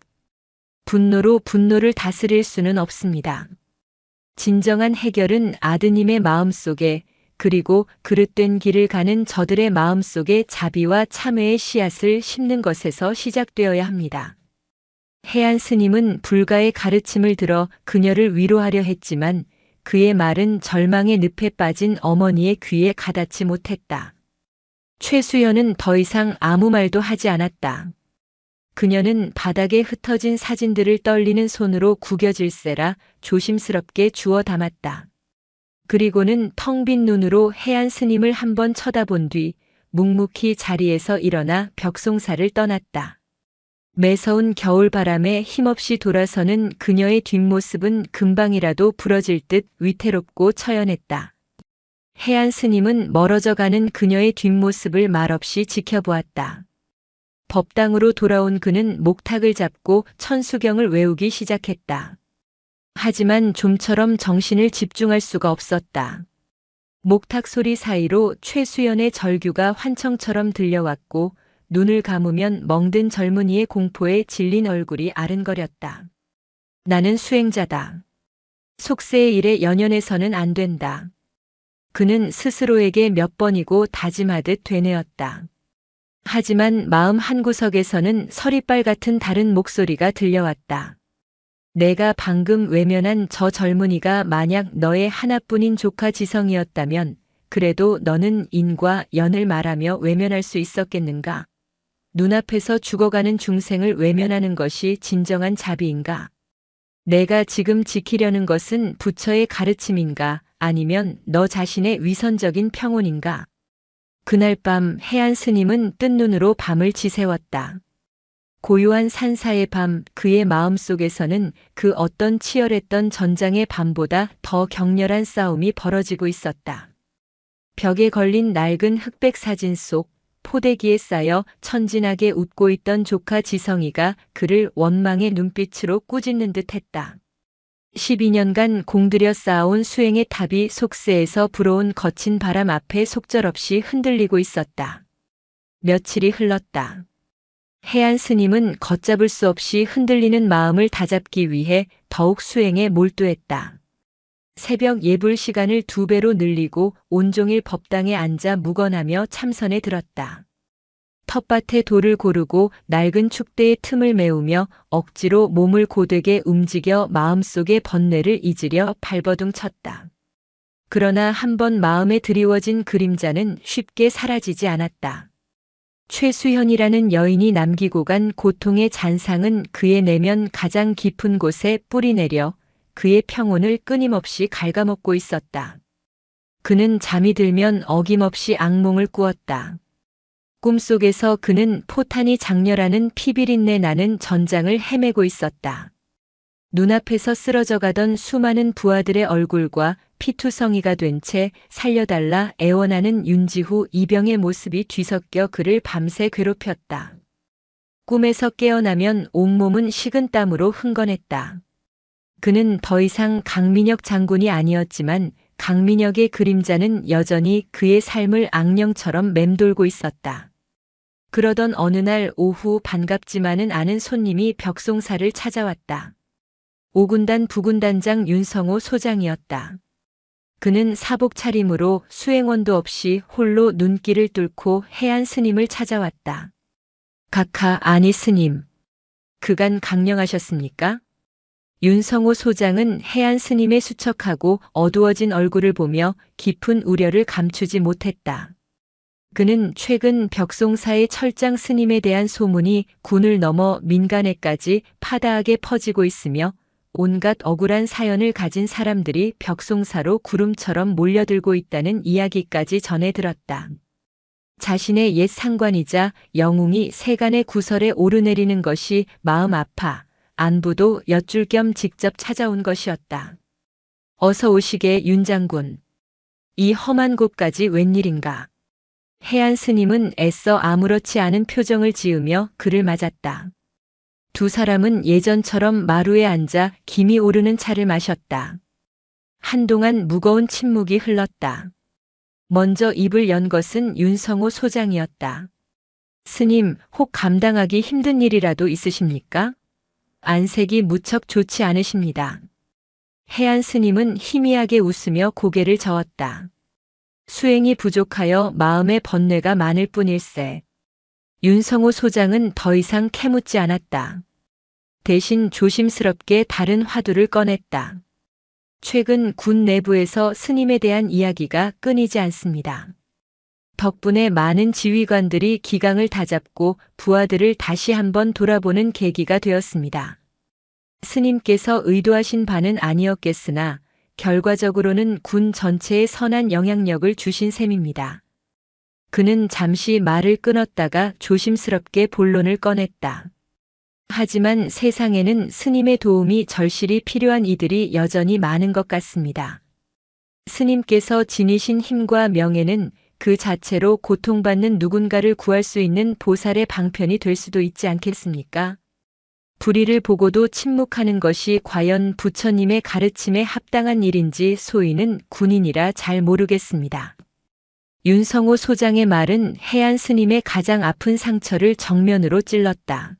분노로 분노를 다스릴 수는 없습니다. 진정한 해결은 아드님의 마음속에, 그리고 그릇된 길을 가는 저들의 마음속에 자비와 참회의 씨앗을 심는 것에서 시작되어야 합니다. 해안 스님은 불가의 가르침을 들어 그녀를 위로하려 했지만 그의 말은 절망의 늪에 빠진 어머니의 귀에 가닿지 못했다. 최수연은 더 이상 아무 말도 하지 않았다. 그녀는 바닥에 흩어진 사진들을 떨리는 손으로 구겨질세라 조심스럽게 주워 담았다. 그리고는 텅 빈 눈으로 해안 스님을 한번 쳐다본 뒤 묵묵히 자리에서 일어나 벽송사를 떠났다. 매서운 겨울바람에 힘없이 돌아서는 그녀의 뒷모습은 금방이라도 부러질 듯 위태롭고 처연했다. 해안 스님은 멀어져 가는 그녀의 뒷모습을 말없이 지켜보았다. 법당으로 돌아온 그는 목탁을 잡고 천수경을 외우기 시작했다. 하지만 좀처럼 정신을 집중할 수가 없었다. 목탁 소리 사이로 최수연의 절규가 환청처럼 들려왔고 눈을 감으면 멍든 젊은이의 공포에 질린 얼굴이 아른거렸다. 나는 수행자다. 속세의 일에 연연해서는 안 된다. 그는 스스로에게 몇 번이고 다짐하듯 되뇌었다. 하지만 마음 한구석에서는 서리빨 같은 다른 목소리가 들려왔다. 내가 방금 외면한 저 젊은이가 만약 너의 하나뿐인 조카 지성이었다면 그래도 너는 인과 연을 말하며 외면할 수 있었겠는가? 눈앞에서 죽어가는 중생을 외면하는 것이 진정한 자비인가? 내가 지금 지키려는 것은 부처의 가르침인가? 아니면 너 자신의 위선적인 평온인가? 그날 밤 해안 스님은 뜬 눈으로 밤을 지새웠다. 고요한 산사의 밤, 그의 마음속에서는 그 어떤 치열했던 전장의 밤보다 더 격렬한 싸움이 벌어지고 있었다. 벽에 걸린 낡은 흑백 사진 속 포대기에 쌓여 천진하게 웃고 있던 조카 지성이가 그를 원망의 눈빛으로 꾸짖는 듯 했다. 12년간 공들여 쌓아온 수행의 탑이 속세에서 불어온 거친 바람 앞에 속절없이 흔들리고 있었다. 며칠이 흘렀다. 해안 스님은 걷잡을 수 없이 흔들리는 마음을 다잡기 위해 더욱 수행에 몰두했다. 새벽 예불 시간을 2배로 늘리고 온종일 법당에 앉아 묵언하며 참선에 들었다. 텃밭에 돌을 고르고 낡은 축대의 틈을 메우며 억지로 몸을 고되게 움직여 마음속의 번뇌를 잊으려 발버둥 쳤다. 그러나 한번 마음에 드리워진 그림자는 쉽게 사라지지 않았다. 최수현이라는 여인이 남기고 간 고통의 잔상은 그의 내면 가장 깊은 곳에 뿌리내려 그의 평온을 끊임없이 갉아먹고 있었다. 그는 잠이 들면 어김없이 악몽을 꾸었다. 꿈속에서 그는 포탄이 장렬하는 피비린내 나는 전장을 헤매고 있었다. 눈앞에서 쓰러져 가던 수많은 부하들의 얼굴과 피투성이가 된 채 살려달라 애원하는 윤지후 이병의 모습이 뒤섞여 그를 밤새 괴롭혔다. 꿈에서 깨어나면 온몸은 식은 땀으로 흥건했다. 그는 더 이상 강민혁 장군이 아니었지만 강민혁의 그림자는 여전히 그의 삶을 악령처럼 맴돌고 있었다. 그러던 어느 날 오후 반갑지만은 않은 손님이 벽송사를 찾아왔다. 5군단 부군단장 윤성호 소장이었다. 그는 사복 차림으로 수행원도 없이 홀로 눈길을 뚫고 해안 스님을 찾아왔다. 각하, 아니 스님. 그간 강령하셨습니까? 윤성호 소장은 해안 스님의 수척하고 어두워진 얼굴을 보며 깊은 우려를 감추지 못했다. 그는 최근 벽송사의 철장 스님에 대한 소문이 군을 넘어 민간에까지 파다하게 퍼지고 있으며 온갖 억울한 사연을 가진 사람들이 벽송사로 구름처럼 몰려들고 있다는 이야기까지 전해 들었다. 자신의 옛 상관이자 영웅이 세간의 구설에 오르내리는 것이 마음 아파 안부도 여쭐 겸 직접 찾아온 것이었다. 어서 오시게 윤 장군. 이 험한 곳까지 웬일인가. 해안 스님은 애써 아무렇지 않은 표정을 지으며 그를 맞았다. 두 사람은 예전처럼 마루에 앉아 김이 오르는 차를 마셨다. 한동안 무거운 침묵이 흘렀다. 먼저 입을 연 것은 윤성호 소장이었다. 스님, 혹 감당하기 힘든 일이라도 있으십니까? 안색이 무척 좋지 않으십니다. 해안 스님은 희미하게 웃으며 고개를 저었다. 수행이 부족하여 마음의 번뇌가 많을 뿐일세. 윤성호 소장은 더 이상 캐묻지 않았다. 대신 조심스럽게 다른 화두를 꺼냈다. 최근 군 내부에서 스님에 대한 이야기가 끊이지 않습니다. 덕분에 많은 지휘관들이 기강을 다잡고 부하들을 다시 한번 돌아보는 계기가 되었습니다. 스님께서 의도하신 바는 아니었겠으나 결과적으로는 군 전체에 선한 영향력을 주신 셈입니다. 그는 잠시 말을 끊었다가 조심스럽게 본론을 꺼냈다. 하지만 세상에는 스님의 도움이 절실히 필요한 이들이 여전히 많은 것 같습니다. 스님께서 지니신 힘과 명예는 그 자체로 고통받는 누군가를 구할 수 있는 보살의 방편이 될 수도 있지 않겠습니까? 불의를 보고도 침묵하는 것이 과연 부처님의 가르침에 합당한 일인지 소인은 군인이라 잘 모르겠습니다. 윤성호 소장의 말은 해안 스님의 가장 아픈 상처를 정면으로 찔렀다.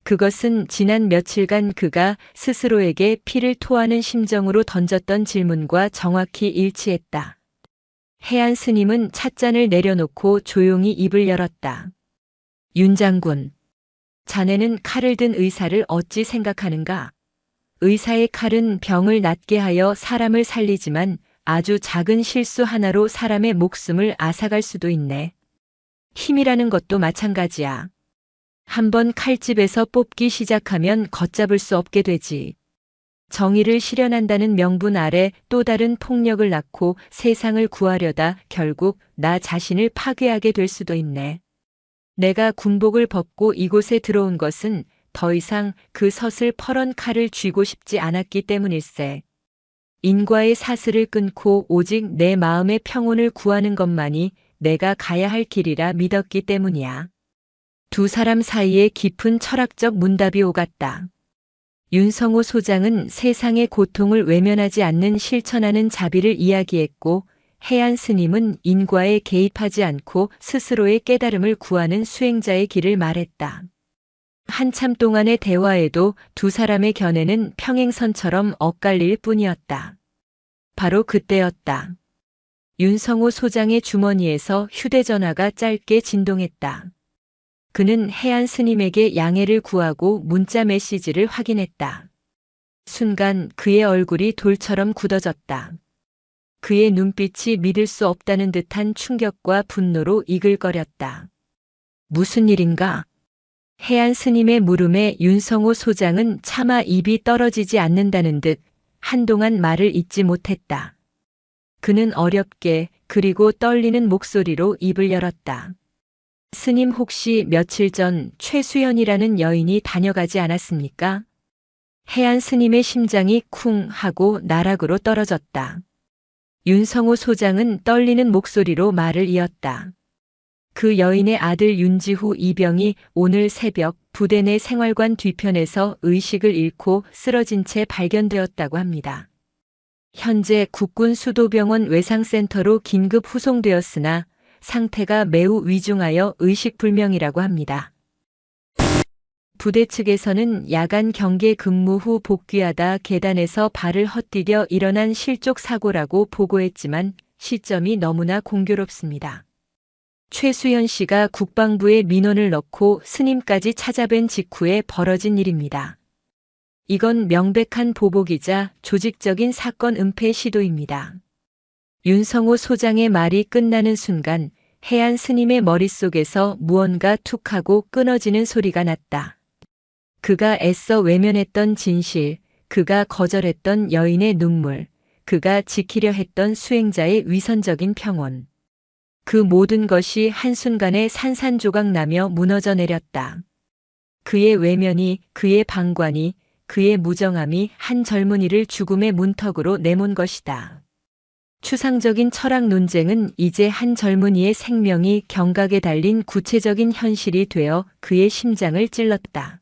그것은 지난 며칠간 그가 스스로에게 피를 토하는 심정으로 던졌던 질문과 정확히 일치했다. 해안 스님은 찻잔을 내려놓고 조용히 입을 열었다. 윤 장군, 자네는 칼을 든 의사를 어찌 생각하는가? 의사의 칼은 병을 낫게 하여 사람을 살리지만 아주 작은 실수 하나로 사람의 목숨을 앗아갈 수도 있네. 힘이라는 것도 마찬가지야. 한번 칼집에서 뽑기 시작하면 걷잡을 수 없게 되지. 정의를 실현한다는 명분 아래 또 다른 폭력을 낳고 세상을 구하려다 결국 나 자신을 파괴하게 될 수도 있네. 내가 군복을 벗고 이곳에 들어온 것은 더 이상 그 서슬퍼런 칼을 쥐고 싶지 않았기 때문일세. 인과의 사슬을 끊고 오직 내 마음의 평온을 구하는 것만이 내가 가야 할 길이라 믿었기 때문이야. 두 사람 사이에 깊은 철학적 문답이 오갔다. 윤성호 소장은 세상의 고통을 외면하지 않는 실천하는 자비를 이야기했고, 해안 스님은 인과에 개입하지 않고 스스로의 깨달음을 구하는 수행자의 길을 말했다. 한참 동안의 대화에도 두 사람의 견해는 평행선처럼 엇갈릴 뿐이었다. 바로 그때였다. 윤성호 소장의 주머니에서 휴대전화가 짧게 진동했다. 그는 해안 스님에게 양해를 구하고 문자 메시지를 확인했다. 순간 그의 얼굴이 돌처럼 굳어졌다. 그의 눈빛이 믿을 수 없다는 듯한 충격과 분노로 이글거렸다. 무슨 일인가? 해안 스님의 물음에 윤성호 소장은 차마 입이 떨어지지 않는다는 듯 한동안 말을 잇지 못했다. 그는 어렵게 그리고 떨리는 목소리로 입을 열었다. 스님 혹시 며칠 전 최수연이라는 여인이 다녀가지 않았습니까? 해안 스님의 심장이 쿵 하고 나락으로 떨어졌다. 윤성호 소장은 떨리는 목소리로 말을 이었다. 그 여인의 아들 윤지후 이병이 오늘 새벽 부대 내 생활관 뒤편에서 의식을 잃고 쓰러진 채 발견되었다고 합니다. 현재 국군 수도병원 외상센터로 긴급 후송되었으나 상태가 매우 위중하여 의식불명이라고 합니다. 부대 측에서는 야간 경계 근무 후 복귀하다 계단에서 발을 헛디뎌 일어난 실족 사고라고 보고했지만 시점이 너무나 공교롭습니다. 최수연 씨가 국방부에 민원을 넣고 스님까지 찾아뵌 직후에 벌어진 일입니다. 이건 명백한 보복이자 조직적인 사건 은폐 시도입니다. 윤성호 소장의 말이 끝나는 순간 해안 스님의 머릿속에서 무언가 툭하고 끊어지는 소리가 났다. 그가 애써 외면했던 진실, 그가 거절했던 여인의 눈물, 그가 지키려 했던 수행자의 위선적인 평온. 그 모든 것이 한순간에 산산조각 나며 무너져 내렸다. 그의 외면이, 그의 방관이, 그의 무정함이 한 젊은이를 죽음의 문턱으로 내몬 것이다. 추상적인 철학 논쟁은 이제 한 젊은이의 생명이 경각에 달린 구체적인 현실이 되어 그의 심장을 찔렀다.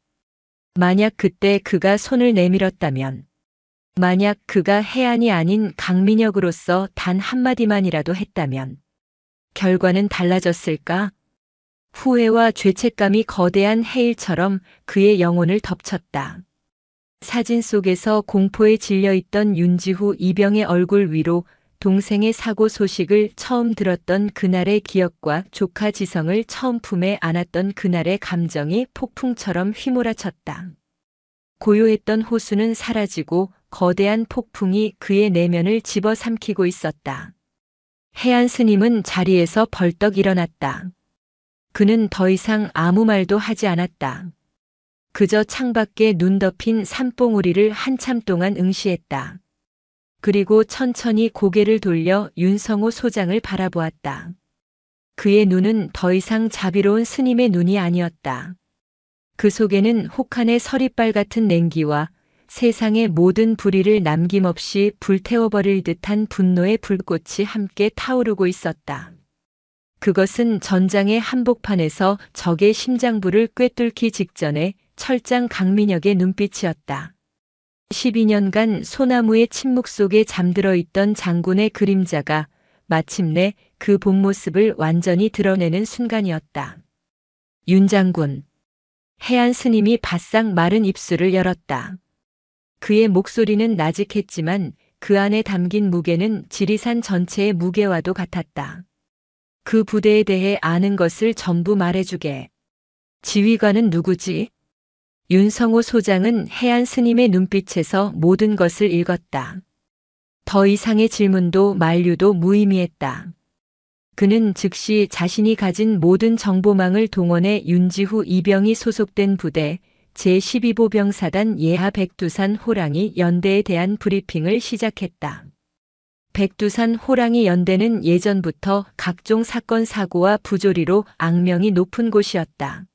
만약 그때 그가 손을 내밀었다면, 만약 그가 해안이 아닌 강민혁으로서 단 한마디만이라도 했다면, 결과는 달라졌을까? 후회와 죄책감이 거대한 해일처럼 그의 영혼을 덮쳤다. 사진 속에서 공포에 질려있던 윤지후 이병의 얼굴 위로 동생의 사고 소식을 처음 들었던 그날의 기억과 조카 지성을 처음 품에 안았던 그날의 감정이 폭풍처럼 휘몰아쳤다. 고요했던 호수는 사라지고 거대한 폭풍이 그의 내면을 집어삼키고 있었다. 해안 스님은 자리에서 벌떡 일어났다. 그는 더 이상 아무 말도 하지 않았다. 그저 창밖에 눈 덮인 산봉우리를 한참 동안 응시했다. 그리고 천천히 고개를 돌려 윤성호 소장을 바라보았다. 그의 눈은 더 이상 자비로운 스님의 눈이 아니었다. 그 속에는 혹한의 서리빨 같은 냉기와 세상의 모든 불의를 남김없이 불태워버릴 듯한 분노의 불꽃이 함께 타오르고 있었다. 그것은 전장의 한복판에서 적의 심장부를 꿰뚫기 직전에 철장 강민혁의 눈빛이었다. 12년간 소나무의 침묵 속에 잠들어 있던 장군의 그림자가 마침내 그 본 모습을 완전히 드러내는 순간이었다. 윤 장군. 해안 스님이 바싹 마른 입술을 열었다. 그의 목소리는 나직했지만 그 안에 담긴 무게는 지리산 전체의 무게와도 같았다. 그 부대에 대해 아는 것을 전부 말해주게. 지휘관은 누구지? 윤성호 소장은 해안 스님의 눈빛에서 모든 것을 읽었다. 더 이상의 질문도 만류도 무의미했다. 그는 즉시 자신이 가진 모든 정보망을 동원해 윤지후 이병이 소속된 부대 제12보병사단 예하 백두산 호랑이 연대에 대한 브리핑을 시작했다. 백두산 호랑이 연대는 예전부터 각종 사건 사고와 부조리로 악명이 높은 곳이었다.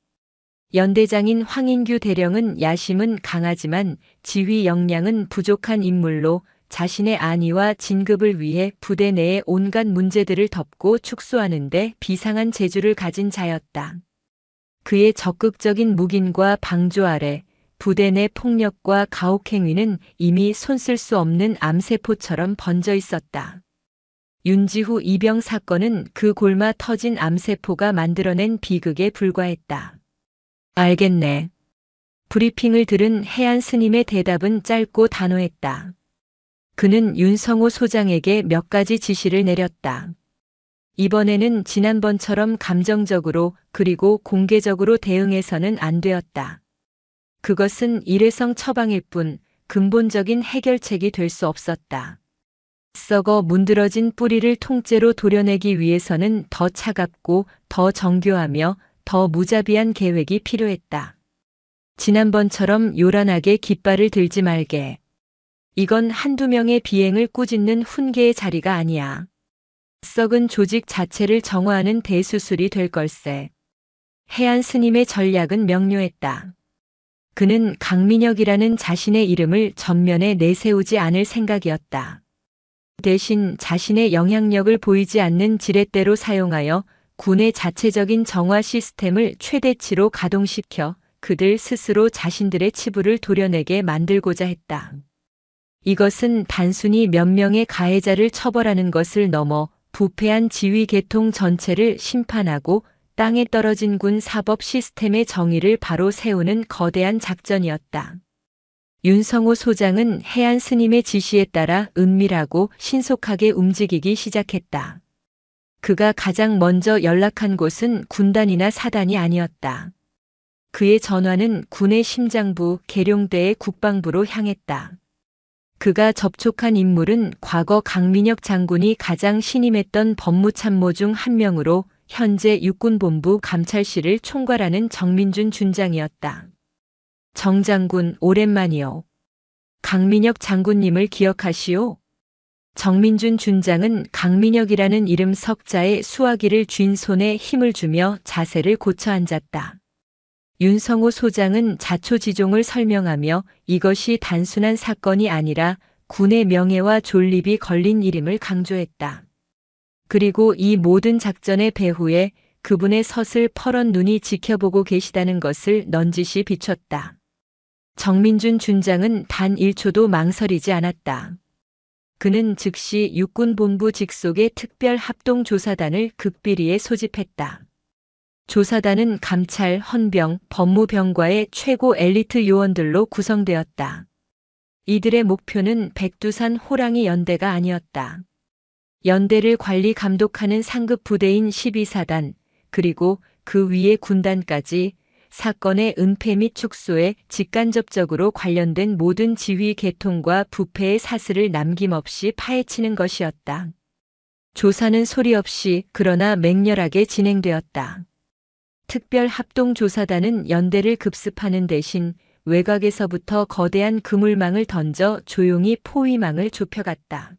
연대장인 황인규 대령은 야심은 강하지만 지휘 역량은 부족한 인물로 자신의 안위와 진급을 위해 부대 내의 온갖 문제들을 덮고 축소하는 데 비상한 재주를 가진 자였다. 그의 적극적인 묵인과 방조 아래 부대 내 폭력과 가혹행위는 이미 손쓸 수 없는 암세포처럼 번져 있었다. 윤지후 이병 사건은 그 골마 터진 암세포가 만들어낸 비극에 불과했다. 알겠네. 브리핑을 들은 해안 스님의 대답은 짧고 단호했다. 그는 윤성호 소장에게 몇 가지 지시를 내렸다. 이번에는 지난번처럼 감정적으로 그리고 공개적으로 대응해서는 안 되었다. 그것은 일회성 처방일 뿐 근본적인 해결책이 될 수 없었다. 썩어 문드러진 뿌리를 통째로 도려내기 위해서는 더 차갑고 더 정교하며 더 무자비한 계획이 필요했다. 지난번처럼 요란하게 깃발을 들지 말게. 이건 한두 명의 비행을 꾸짖는 훈계의 자리가 아니야. 썩은 조직 자체를 정화하는 대수술이 될 걸세. 해안 스님의 전략은 명료했다. 그는 강민혁이라는 자신의 이름을 전면에 내세우지 않을 생각이었다. 대신 자신의 영향력을 보이지 않는 지렛대로 사용하여 군의 자체적인 정화 시스템을 최대치로 가동시켜 그들 스스로 자신들의 치부를 도려내게 만들고자 했다. 이것은 단순히 몇 명의 가해자를 처벌하는 것을 넘어 부패한 지휘 계통 전체를 심판하고 땅에 떨어진 군 사법 시스템의 정의를 바로 세우는 거대한 작전이었다. 윤성호 소장은 해안 스님의 지시에 따라 은밀하고 신속하게 움직이기 시작했다. 그가 가장 먼저 연락한 곳은 군단이나 사단이 아니었다. 그의 전화는 군의 심장부 계룡대의 국방부로 향했다. 그가 접촉한 인물은 과거 강민혁 장군이 가장 신임했던 법무참모 중 한 명으로 현재 육군본부 감찰실을 총괄하는 정민준 준장이었다. 정 장군 오랜만이요. 강민혁 장군님을 기억하시오? 정민준 준장은 강민혁이라는 이름 석자에 수화기를 쥔 손에 힘을 주며 자세를 고쳐 앉았다. 윤성호 소장은 자초지종을 설명하며 이것이 단순한 사건이 아니라 군의 명예와 존립이 걸린 일임을 강조했다. 그리고 이 모든 작전의 배후에 그분의 서슬 퍼런 눈이 지켜보고 계시다는 것을 넌지시 비췄다. 정민준 준장은 단 1초도 망설이지 않았다. 그는 즉시 육군본부 직속의 특별합동조사단을 극비리에 소집했다. 조사단은 감찰, 헌병, 법무병과의 최고 엘리트 요원들로 구성되었다. 이들의 목표는 백두산 호랑이 연대가 아니었다. 연대를 관리 감독하는 상급 부대인 12사단, 그리고 그 위의 군단까지 사건의 은폐 및 축소에 직간접적으로 관련된 모든 지휘 계통과 부패의 사슬을 남김없이 파헤치는 것이었다. 조사는 소리 없이 그러나 맹렬하게 진행되었다. 특별합동조사단은 연대를 급습하는 대신 외곽에서부터 거대한 그물망을 던져 조용히 포위망을 좁혀갔다.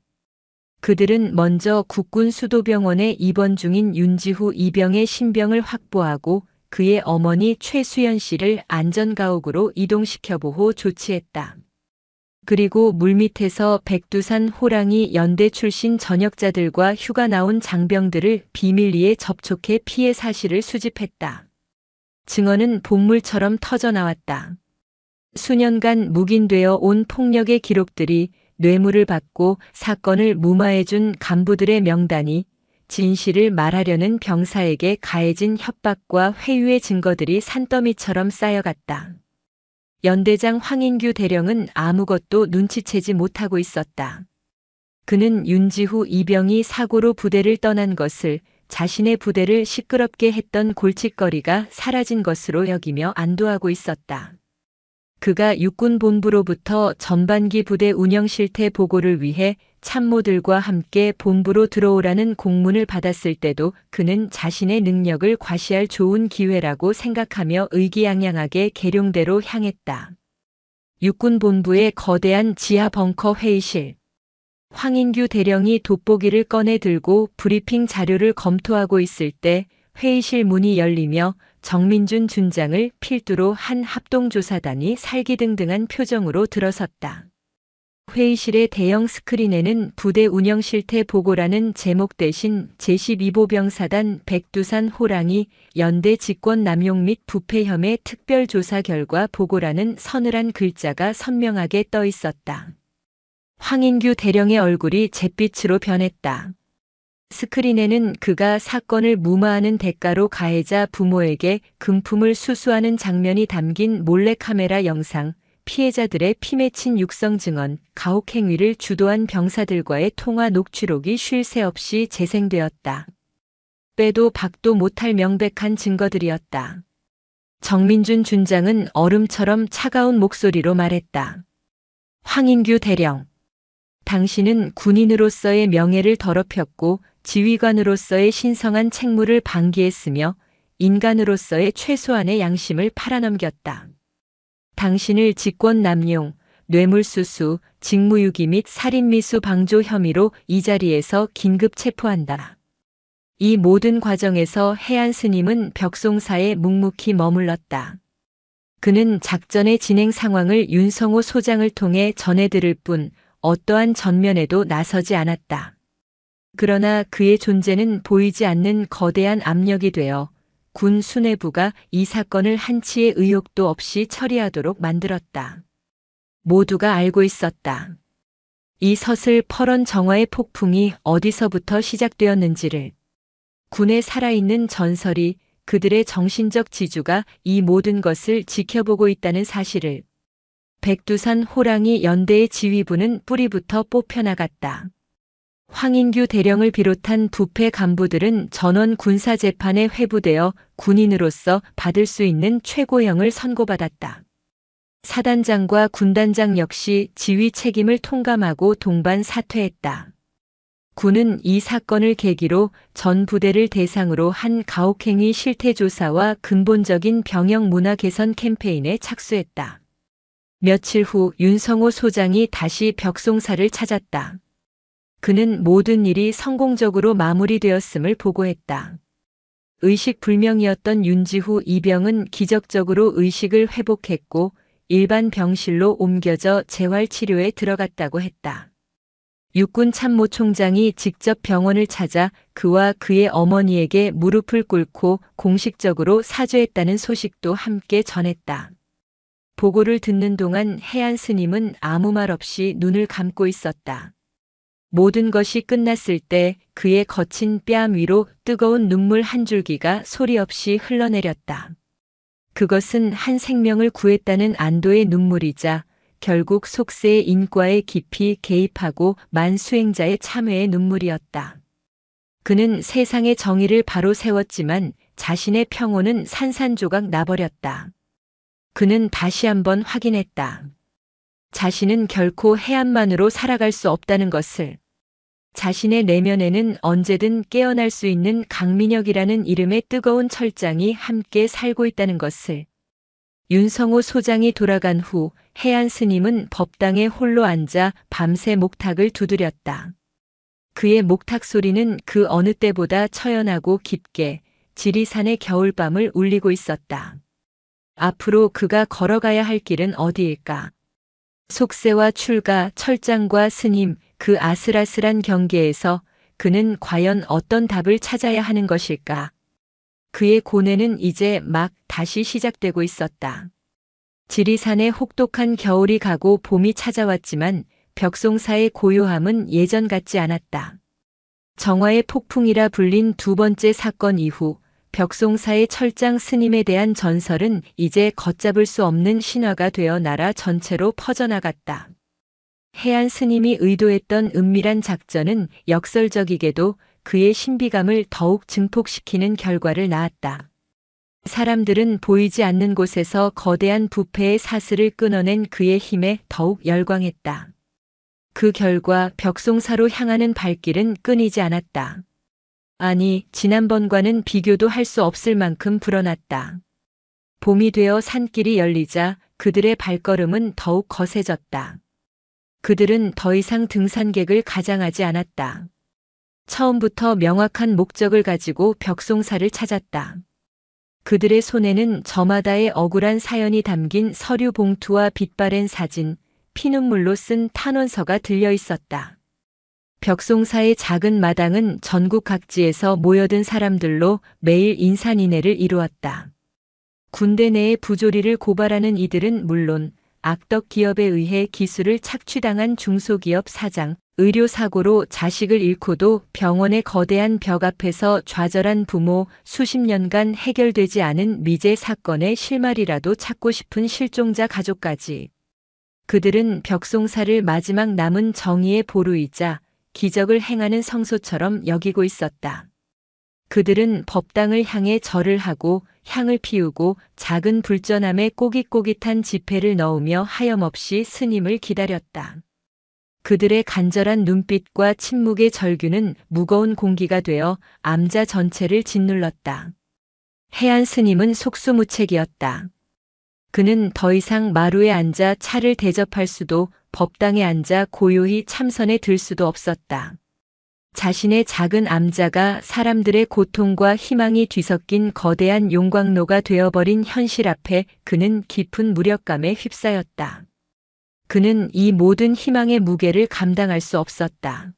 그들은 먼저 국군 수도병원에 입원 중인 윤지후 이병의 신병을 확보하고 그의 어머니 최수연 씨를 안전가옥으로 이동시켜 보호 조치했다. 그리고 물밑에서 백두산 호랑이 연대 출신 전역자들과 휴가 나온 장병들을 비밀리에 접촉해 피해 사실을 수집했다. 증언은 본물처럼 터져나왔다. 수년간 묵인되어 온 폭력의 기록들이 뇌물을 받고 사건을 무마해준 간부들의 명단이 진실을 말하려는 병사에게 가해진 협박과 회유의 증거들이 산더미처럼 쌓여갔다. 연대장 황인규 대령은 아무것도 눈치채지 못하고 있었다. 그는 윤지후 이병이 사고로 부대를 떠난 것을 자신의 부대를 시끄럽게 했던 골칫거리가 사라진 것으로 여기며 안도하고 있었다. 그가 육군본부로부터 전반기 부대 운영 실태 보고를 위해 참모들과 함께 본부로 들어오라는 공문을 받았을 때도 그는 자신의 능력을 과시할 좋은 기회라고 생각하며 의기양양하게 계룡대로 향했다. 육군본부의 거대한 지하 벙커 회의실. 황인규 대령이 돋보기를 꺼내 들고 브리핑 자료를 검토하고 있을 때 회의실 문이 열리며 정민준 준장을 필두로 한 합동조사단이 살기등등한 표정으로 들어섰다. 회의실의 대형 스크린에는 부대 운영 실태 보고라는 제목 대신 제12보병사단 백두산 호랑이 연대 직권 남용 및 부패 혐의 특별조사 결과 보고라는 서늘한 글자가 선명하게 떠 있었다. 황인규 대령의 얼굴이 잿빛으로 변했다. 스크린에는 그가 사건을 무마하는 대가로 가해자 부모에게 금품을 수수하는 장면이 담긴 몰래카메라 영상, 피해자들의 피 맺힌 육성 증언, 가혹행위를 주도한 병사들과의 통화 녹취록이 쉴 새 없이 재생되었다. 빼도 박도 못할 명백한 증거들이었다. 정민준 준장은 얼음처럼 차가운 목소리로 말했다. 황인규 대령. 당신은 군인으로서의 명예를 더럽혔고 지휘관으로서의 신성한 책무를 방기했으며 인간으로서의 최소한의 양심을 팔아넘겼다. 당신을 직권 남용, 뇌물수수, 직무유기 및 살인미수 방조 혐의로 이 자리에서 긴급 체포한다. 이 모든 과정에서 해안 스님은 벽송사에 묵묵히 머물렀다. 그는 작전의 진행 상황을 윤성호 소장을 통해 전해들을 뿐 어떠한 전면에도 나서지 않았다. 그러나 그의 존재는 보이지 않는 거대한 압력이 되어 군 수뇌부가 이 사건을 한치의 의혹도 없이 처리하도록 만들었다. 모두가 알고 있었다. 이 서슬 퍼런 정화의 폭풍이 어디서부터 시작되었는지를. 군에 살아있는 전설이, 그들의 정신적 지주가 이 모든 것을 지켜보고 있다는 사실을. 백두산 호랑이 연대의 지휘부는 뿌리부터 뽑혀나갔다. 황인규 대령을 비롯한 부패 간부들은 전원 군사재판에 회부되어 군인으로서 받을 수 있는 최고형을 선고받았다. 사단장과 군단장 역시 지휘 책임을 통감하고 동반 사퇴했다. 군은 이 사건을 계기로 전 부대를 대상으로 한 가혹행위 실태조사와 근본적인 병영 문화 개선 캠페인에 착수했다. 며칠 후 윤성호 소장이 다시 벽송사를 찾았다. 그는 모든 일이 성공적으로 마무리되었음을 보고했다. 의식불명이었던 윤지후 이병은 기적적으로 의식을 회복했고 일반 병실로 옮겨져 재활치료에 들어갔다고 했다. 육군 참모총장이 직접 병원을 찾아 그와 그의 어머니에게 무릎을 꿇고 공식적으로 사죄했다는 소식도 함께 전했다. 보고를 듣는 동안 해안 스님은 아무 말 없이 눈을 감고 있었다. 모든 것이 끝났을 때 그의 거친 뺨 위로 뜨거운 눈물 한 줄기가 소리 없이 흘러내렸다. 그것은 한 생명을 구했다는 안도의 눈물이자 결국 속세의 인과에 깊이 개입하고 만 수행자의 참회의 눈물이었다. 그는 세상의 정의를 바로 세웠지만 자신의 평온은 산산조각 나버렸다. 그는 다시 한번 확인했다. 자신은 결코 해안만으로 살아갈 수 없다는 것을. 자신의 내면에는 언제든 깨어날 수 있는 강민혁이라는 이름의 뜨거운 철장이 함께 살고 있다는 것을. 윤성호 소장이 돌아간 후 해안 스님은 법당에 홀로 앉아 밤새 목탁을 두드렸다. 그의 목탁 소리는 그 어느 때보다 처연하고 깊게 지리산의 겨울밤을 울리고 있었다. 앞으로 그가 걸어가야 할 길은 어디일까? 속세와 출가, 철장과 스님, 그 아슬아슬한 경계에서 그는 과연 어떤 답을 찾아야 하는 것일까? 그의 고뇌는 이제 막 다시 시작되고 있었다. 지리산의 혹독한 겨울이 가고 봄이 찾아왔지만 벽송사의 고요함은 예전 같지 않았다. 정화의 폭풍이라 불린 두 번째 사건 이후 벽송사의 철장 스님에 대한 전설은 이제 걷잡을 수 없는 신화가 되어 나라 전체로 퍼져나갔다. 해안 스님이 의도했던 은밀한 작전은 역설적이게도 그의 신비감을 더욱 증폭시키는 결과를 낳았다. 사람들은 보이지 않는 곳에서 거대한 부패의 사슬을 끊어낸 그의 힘에 더욱 열광했다. 그 결과 벽송사로 향하는 발길은 끊이지 않았다. 아니, 지난번과는 비교도 할 수 없을 만큼 불어났다. 봄이 되어 산길이 열리자 그들의 발걸음은 더욱 거세졌다. 그들은 더 이상 등산객을 가장하지 않았다. 처음부터 명확한 목적을 가지고 벽송사를 찾았다. 그들의 손에는 저마다의 억울한 사연이 담긴 서류 봉투와 빛바랜 사진, 피눈물로 쓴 탄원서가 들려 있었다. 벽송사의 작은 마당은 전국 각지에서 모여든 사람들로 매일 인산인해를 이루었다. 군대 내의 부조리를 고발하는 이들은 물론 악덕 기업에 의해 기술을 착취당한 중소기업 사장, 의료사고로 자식을 잃고도 병원의 거대한 벽 앞에서 좌절한 부모, 수십 년간 해결되지 않은 미제 사건의 실마리라도 찾고 싶은 실종자 가족까지. 그들은 벽송사를 마지막 남은 정의의 보루이자 기적을 행하는 성소처럼 여기고 있었다. 그들은 법당을 향해 절을 하고 향을 피우고 작은 불전함에 꼬깃꼬깃한 지폐를 넣으며 하염없이 스님을 기다렸다. 그들의 간절한 눈빛과 침묵의 절규는 무거운 공기가 되어 암자 전체를 짓눌렀다. 해안 스님은 속수무책이었다. 그는 더 이상 마루에 앉아 차를 대접할 수도 법당에 앉아 고요히 참선에 들 수도 없었다. 자신의 작은 암자가 사람들의 고통과 희망이 뒤섞인 거대한 용광로가 되어버린 현실 앞에 그는 깊은 무력감에 휩싸였다. 그는 이 모든 희망의 무게를 감당할 수 없었다.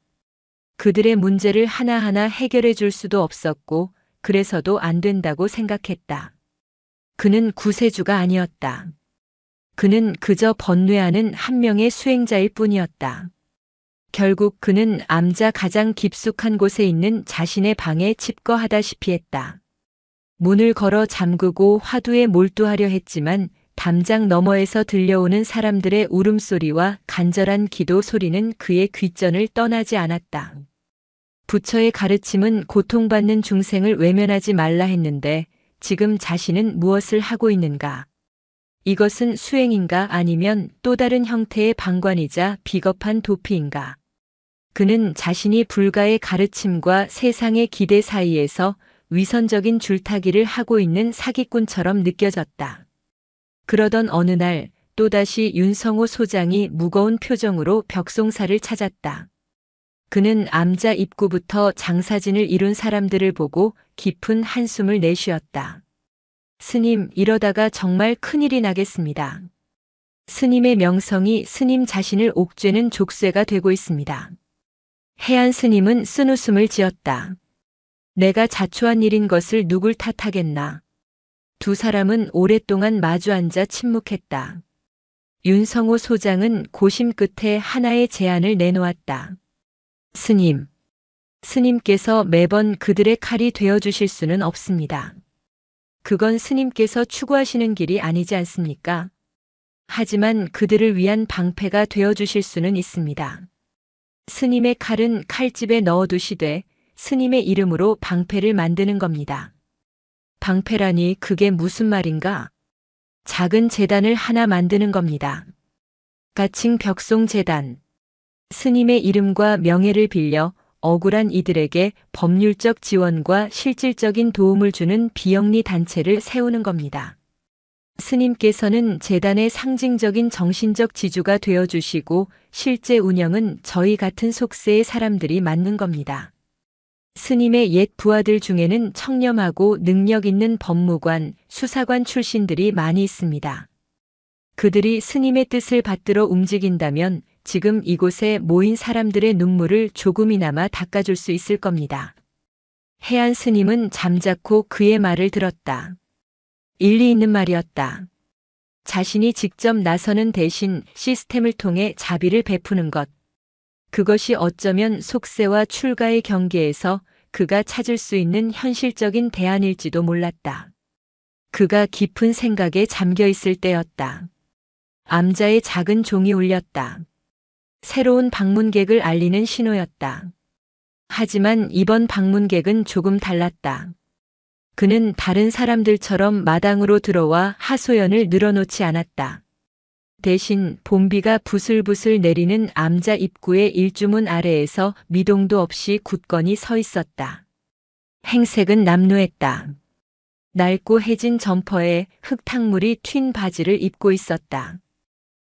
그들의 문제를 하나하나 해결해 줄 수도 없었고 그래서도 안 된다고 생각했다. 그는 구세주가 아니었다. 그는 그저 번뇌하는 한 명의 수행자일 뿐이었다. 결국 그는 암자 가장 깊숙한 곳에 있는 자신의 방에 칩거하다시피 했다. 문을 걸어 잠그고 화두에 몰두하려 했지만 담장 너머에서 들려오는 사람들의 울음소리와 간절한 기도 소리는 그의 귓전을 떠나지 않았다. 부처의 가르침은 고통받는 중생을 외면하지 말라 했는데 지금 자신은 무엇을 하고 있는가? 이것은 수행인가 아니면 또 다른 형태의 방관이자 비겁한 도피인가? 그는 자신이 불가의 가르침과 세상의 기대 사이에서 위선적인 줄타기를 하고 있는 사기꾼처럼 느껴졌다. 그러던 어느 날 또다시 윤성호 소장이 무거운 표정으로 벽송사를 찾았다. 그는 암자 입구부터 장사진을 이룬 사람들을 보고 깊은 한숨을 내쉬었다. 스님, 이러다가 정말 큰일이 나겠습니다. 스님의 명성이 스님 자신을 옥죄는 족쇄가 되고 있습니다. 해안 스님은 쓴웃음을 지었다. 내가 자초한 일인 것을 누굴 탓하겠나. 두 사람은 오랫동안 마주 앉아 침묵했다. 윤성호 소장은 고심 끝에 하나의 제안을 내놓았다. 스님, 스님께서 매번 그들의 칼이 되어주실 수는 없습니다. 그건 스님께서 추구하시는 길이 아니지 않습니까? 하지만 그들을 위한 방패가 되어주실 수는 있습니다. 스님의 칼은 칼집에 넣어두시되 스님의 이름으로 방패를 만드는 겁니다. 방패라니 그게 무슨 말인가? 작은 재단을 하나 만드는 겁니다. 가칭 벽송재단. 스님의 이름과 명예를 빌려 억울한 이들에게 법률적 지원과 실질적인 도움을 주는 비영리 단체를 세우는 겁니다. 스님께서는 재단의 상징적인 정신적 지주가 되어주시고 실제 운영은 저희 같은 속세의 사람들이 맡는 겁니다. 스님의 옛 부하들 중에는 청렴하고 능력 있는 법무관, 수사관 출신들이 많이 있습니다. 그들이 스님의 뜻을 받들어 움직인다면 지금 이곳에 모인 사람들의 눈물을 조금이나마 닦아줄 수 있을 겁니다. 해안 스님은 잠자코 그의 말을 들었다. 일리 있는 말이었다. 자신이 직접 나서는 대신 시스템을 통해 자비를 베푸는 것. 그것이 어쩌면 속세와 출가의 경계에서 그가 찾을 수 있는 현실적인 대안일지도 몰랐다. 그가 깊은 생각에 잠겨 있을 때였다. 암자의 작은 종이 울렸다. 새로운 방문객을 알리는 신호였다. 하지만 이번 방문객은 조금 달랐다. 그는 다른 사람들처럼 마당으로 들어와 하소연을 늘어놓지 않았다. 대신 봄비가 부슬부슬 내리는 암자 입구의 일주문 아래에서 미동도 없이 굳건히 서 있었다. 행색은 남루했다. 낡고 해진 점퍼에 흙탕물이 튄 바지를 입고 있었다.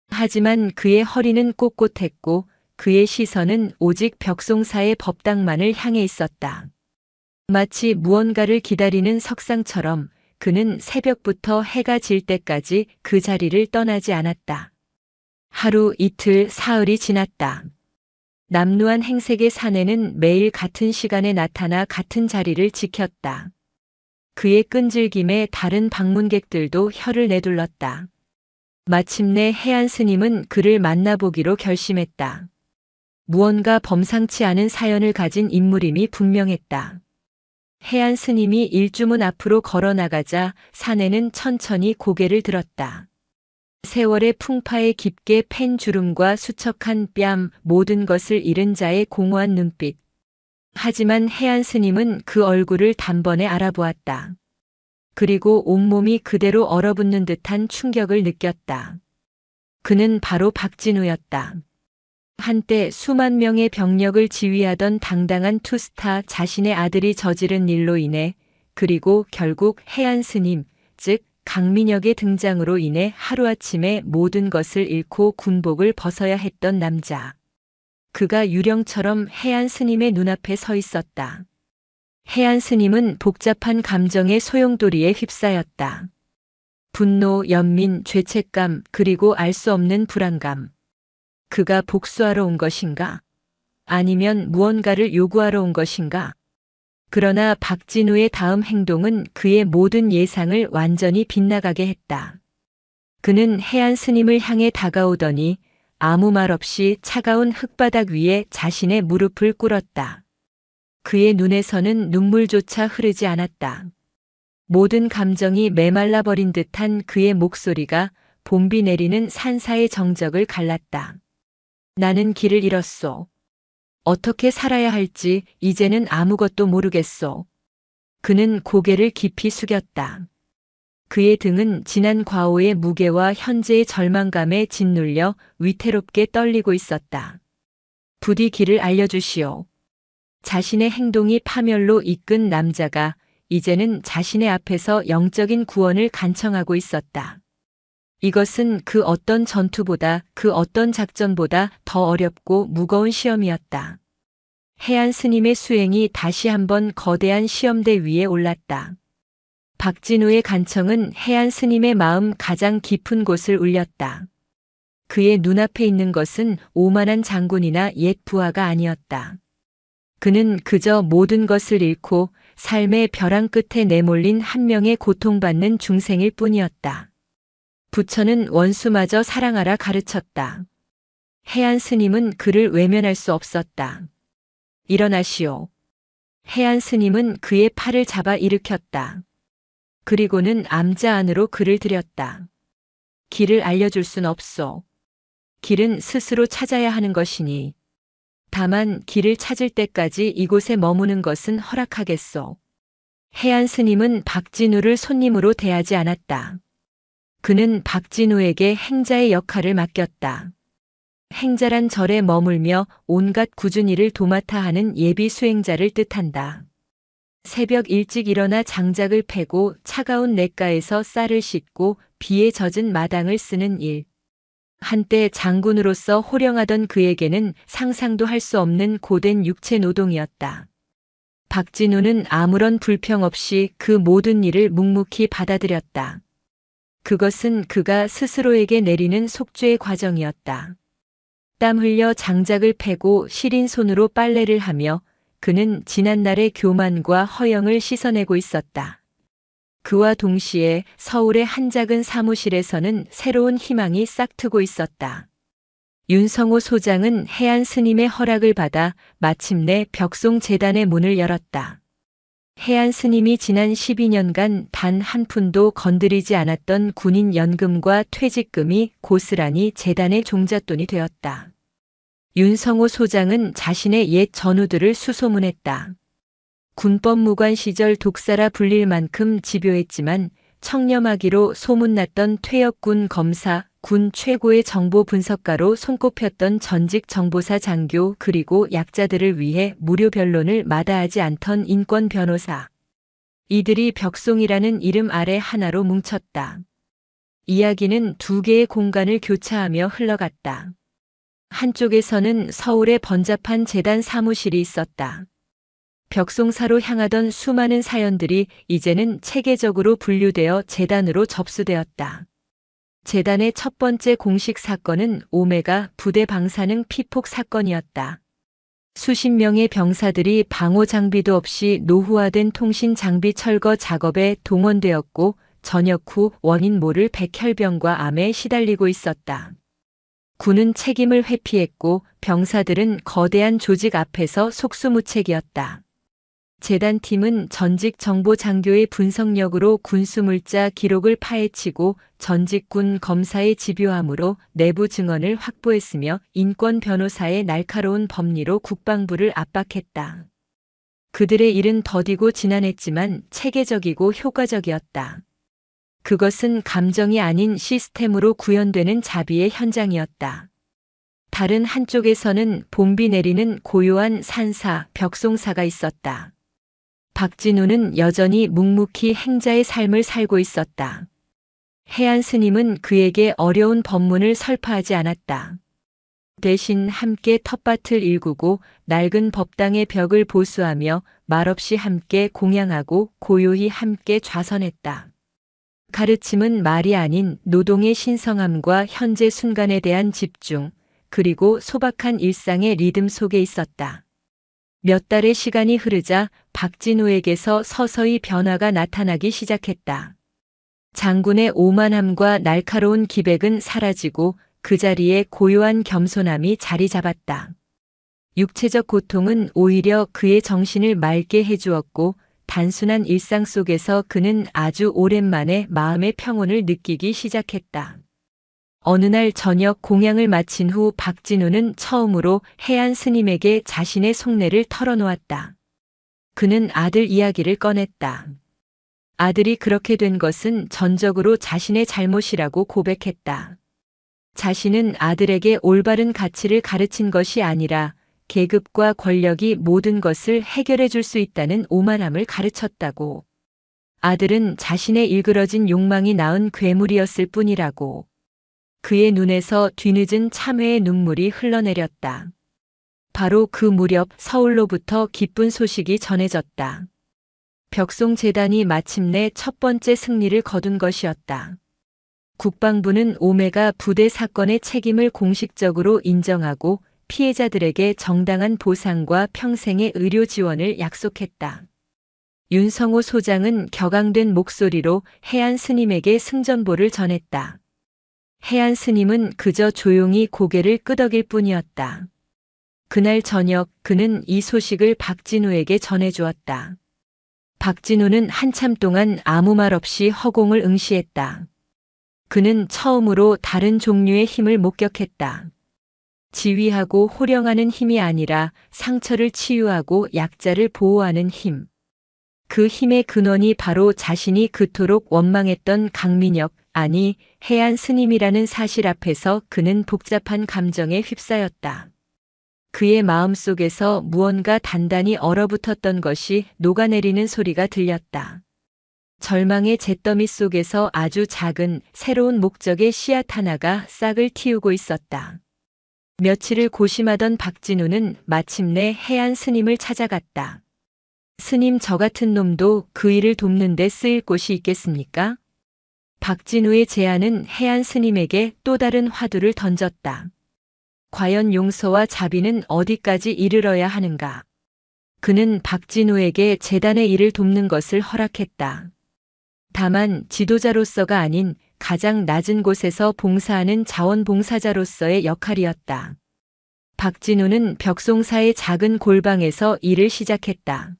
하지만 그의 허리는 꼿꼿했고 그의 시선은 오직 벽송사의 법당만을 향해 있었다. 마치 무언가를 기다리는 석상처럼 그는 새벽부터 해가 질 때까지 그 자리를 떠나지 않았다. 하루, 이틀, 사흘이 지났다. 남루한 행색의 사내는 매일 같은 시간에 나타나 같은 자리를 지켰다. 그의 끈질김에 다른 방문객들도 혀를 내둘렀다. 마침내 해안 스님은 그를 만나보기로 결심했다. 무언가 범상치 않은 사연을 가진 인물임이 분명했다. 해안 스님이 일주문 앞으로 걸어나가자 사내는 천천히 고개를 들었다. 세월의 풍파에 깊게 팬 주름과 수척한 뺨, 모든 것을 잃은 자의 공허한 눈빛. 하지만 해안 스님은 그 얼굴을 단번에 알아보았다. 그리고 온몸이 그대로 얼어붙는 듯한 충격을 느꼈다. 그는 바로 박진우였다. 한때 수만 명의 병력을 지휘하던 당당한 투스타 자신의 아들이 저지른 일로 인해, 그리고 결국 해안 스님, 즉 강민혁의 등장으로 인해 하루아침에 모든 것을 잃고 군복을 벗어야 했던 남자. 그가 유령처럼 해안 스님의 눈앞에 서 있었다. 해안 스님은 복잡한 감정의 소용돌이에 휩싸였다. 분노, 연민, 죄책감, 그리고 알 수 없는 불안감. 그가 복수하러 온 것인가? 아니면 무언가를 요구하러 온 것인가? 그러나 박진우의 다음 행동은 그의 모든 예상을 완전히 빗나가게 했다. 그는 해안 스님을 향해 다가오더니 아무 말 없이 차가운 흙바닥 위에 자신의 무릎을 꿇었다. 그의 눈에서는 눈물조차 흐르지 않았다. 모든 감정이 메말라 버린 듯한 그의 목소리가 봄비 내리는 산사의 정적을 갈랐다. 나는 길을 잃었소. 어떻게 살아야 할지 이제는 아무것도 모르겠소. 그는 고개를 깊이 숙였다. 그의 등은 지난 과오의 무게와 현재의 절망감에 짓눌려 위태롭게 떨리고 있었다. 부디 길을 알려주시오. 자신의 행동이 파멸로 이끈 남자가 이제는 자신의 앞에서 영적인 구원을 간청하고 있었다. 이것은 그 어떤 전투보다, 그 어떤 작전보다 더 어렵고 무거운 시험이었다. 해안 스님의 수행이 다시 한번 거대한 시험대 위에 올랐다. 박진우의 간청은 해안 스님의 마음 가장 깊은 곳을 울렸다. 그의 눈앞에 있는 것은 오만한 장군이나 옛 부하가 아니었다. 그는 그저 모든 것을 잃고 삶의 벼랑 끝에 내몰린 한 명의 고통받는 중생일 뿐이었다. 부처는 원수마저 사랑하라 가르쳤다. 해안 스님은 그를 외면할 수 없었다. 일어나시오. 해안 스님은 그의 팔을 잡아 일으켰다. 그리고는 암자 안으로 그를 들였다. 길을 알려줄 순 없소. 길은 스스로 찾아야 하는 것이니. 다만 길을 찾을 때까지 이곳에 머무는 것은 허락하겠소. 해안 스님은 박진우를 손님으로 대하지 않았다. 그는 박진우에게 행자의 역할을 맡겼다. 행자란 절에 머물며 온갖 꾸준 일을 도맡아 하는 예비 수행자를 뜻한다. 새벽 일찍 일어나 장작을 패고 차가운 냇가에서 쌀을 씻고 비에 젖은 마당을 쓰는 일. 한때 장군으로서 호령하던 그에게는 상상도 할 수 없는 고된 육체 노동이었다. 박진우는 아무런 불평 없이 그 모든 일을 묵묵히 받아들였다. 그것은 그가 스스로에게 내리는 속죄의 과정이었다. 땀 흘려 장작을 패고 시린 손으로 빨래를 하며 그는 지난날의 교만과 허영을 씻어내고 있었다. 그와 동시에 서울의 한 작은 사무실에서는 새로운 희망이 싹트고 있었다. 윤성호 소장은 해안 스님의 허락을 받아 마침내 벽송 재단의 문을 열었다. 해안 스님이 지난 12년간 단 한 푼도 건드리지 않았던 군인 연금과 퇴직금이 고스란히 재단의 종잣돈이 되었다. 윤성호 소장은 자신의 옛 전우들을 수소문했다. 군법무관 시절 독사라 불릴 만큼 집요했지만 청렴하기로 소문났던 퇴역군 검사, 군 최고의 정보 분석가로 손꼽혔던 전직 정보사 장교 그리고 약자들을 위해 무료 변론을 마다하지 않던 인권 변호사. 이들이 벽송이라는 이름 아래 하나로 뭉쳤다. 이야기는 두 개의 공간을 교차하며 흘러갔다. 한쪽에서는 서울의 번잡한 재단 사무실이 있었다. 벽송사로 향하던 수많은 사연들이 이제는 체계적으로 분류되어 재단으로 접수되었다. 재단의 첫 번째 공식 사건은 오메가 부대 방사능 피폭 사건이었다. 수십 명의 병사들이 방호 장비도 없이 노후화된 통신 장비 철거 작업에 동원되었고 전역 후 원인 모를 백혈병과 암에 시달리고 있었다. 군은 책임을 회피했고 병사들은 거대한 조직 앞에서 속수무책이었다. 재단팀은 전직 정보 장교의 분석력으로 군수물자 기록을 파헤치고 전직 군 검사의 집요함으로 내부 증언을 확보했으며 인권 변호사의 날카로운 법리로 국방부를 압박했다. 그들의 일은 더디고 지난했지만 체계적이고 효과적이었다. 그것은 감정이 아닌 시스템으로 구현되는 자비의 현장이었다. 다른 한쪽에서는 봄비 내리는 고요한 산사, 벽송사가 있었다. 박진우는 여전히 묵묵히 행자의 삶을 살고 있었다. 해안 스님은 그에게 어려운 법문을 설파하지 않았다. 대신 함께 텃밭을 일구고 낡은 법당의 벽을 보수하며 말없이 함께 공양하고 고요히 함께 좌선했다. 가르침은 말이 아닌 노동의 신성함과 현재 순간에 대한 집중, 그리고 소박한 일상의 리듬 속에 있었다. 몇 달의 시간이 흐르자 박진우에게서 서서히 변화가 나타나기 시작했다. 장군의 오만함과 날카로운 기백은 사라지고 그 자리에 고요한 겸손함이 자리 잡았다. 육체적 고통은 오히려 그의 정신을 맑게 해주었고 단순한 일상 속에서 그는 아주 오랜만에 마음의 평온을 느끼기 시작했다. 어느 날 저녁 공양을 마친 후 박진우는 처음으로 해안 스님에게 자신의 속내를 털어놓았다. 그는 아들 이야기를 꺼냈다. 아들이 그렇게 된 것은 전적으로 자신의 잘못이라고 고백했다. 자신은 아들에게 올바른 가치를 가르친 것이 아니라 계급과 권력이 모든 것을 해결해 줄 수 있다는 오만함을 가르쳤다고. 아들은 자신의 일그러진 욕망이 낳은 괴물이었을 뿐이라고. 그의 눈에서 뒤늦은 참회의 눈물이 흘러내렸다. 바로 그 무렵 서울로부터 기쁜 소식이 전해졌다. 벽송재단이 마침내 첫 번째 승리를 거둔 것이었다. 국방부는 오메가 부대 사건의 책임을 공식적으로 인정하고 피해자들에게 정당한 보상과 평생의 의료 지원을 약속했다. 윤성호 소장은 격앙된 목소리로 해안 스님에게 승전보를 전했다. 해안 스님은 그저 조용히 고개를 끄덕일 뿐이었다. 그날 저녁 그는 이 소식을 박진우에게 전해주었다. 박진우는 한참 동안 아무 말 없이 허공을 응시했다. 그는 처음으로 다른 종류의 힘을 목격했다. 지휘하고 호령하는 힘이 아니라 상처를 치유하고 약자를 보호하는 힘. 그 힘의 근원이 바로 자신이 그토록 원망했던 강민혁, 아니 해안 스님이라는 사실 앞에서 그는 복잡한 감정에 휩싸였다. 그의 마음속에서 무언가 단단히 얼어붙었던 것이 녹아내리는 소리가 들렸다. 절망의 잿더미 속에서 아주 작은 새로운 목적의 씨앗 하나가 싹을 틔우고 있었다. 며칠을 고심하던 박진우는 마침내 해안 스님을 찾아갔다. 스님, 저 같은 놈도 그 일을 돕는 데 쓰일 곳이 있겠습니까? 박진우의 제안은 해안 스님에게 또 다른 화두를 던졌다. 과연 용서와 자비는 어디까지 이르러야 하는가? 그는 박진우에게 재단의 일을 돕는 것을 허락했다. 다만 지도자로서가 아닌 가장 낮은 곳에서 봉사하는 자원봉사자로서의 역할이었다. 박진우는 벽송사의 작은 골방에서 일을 시작했다.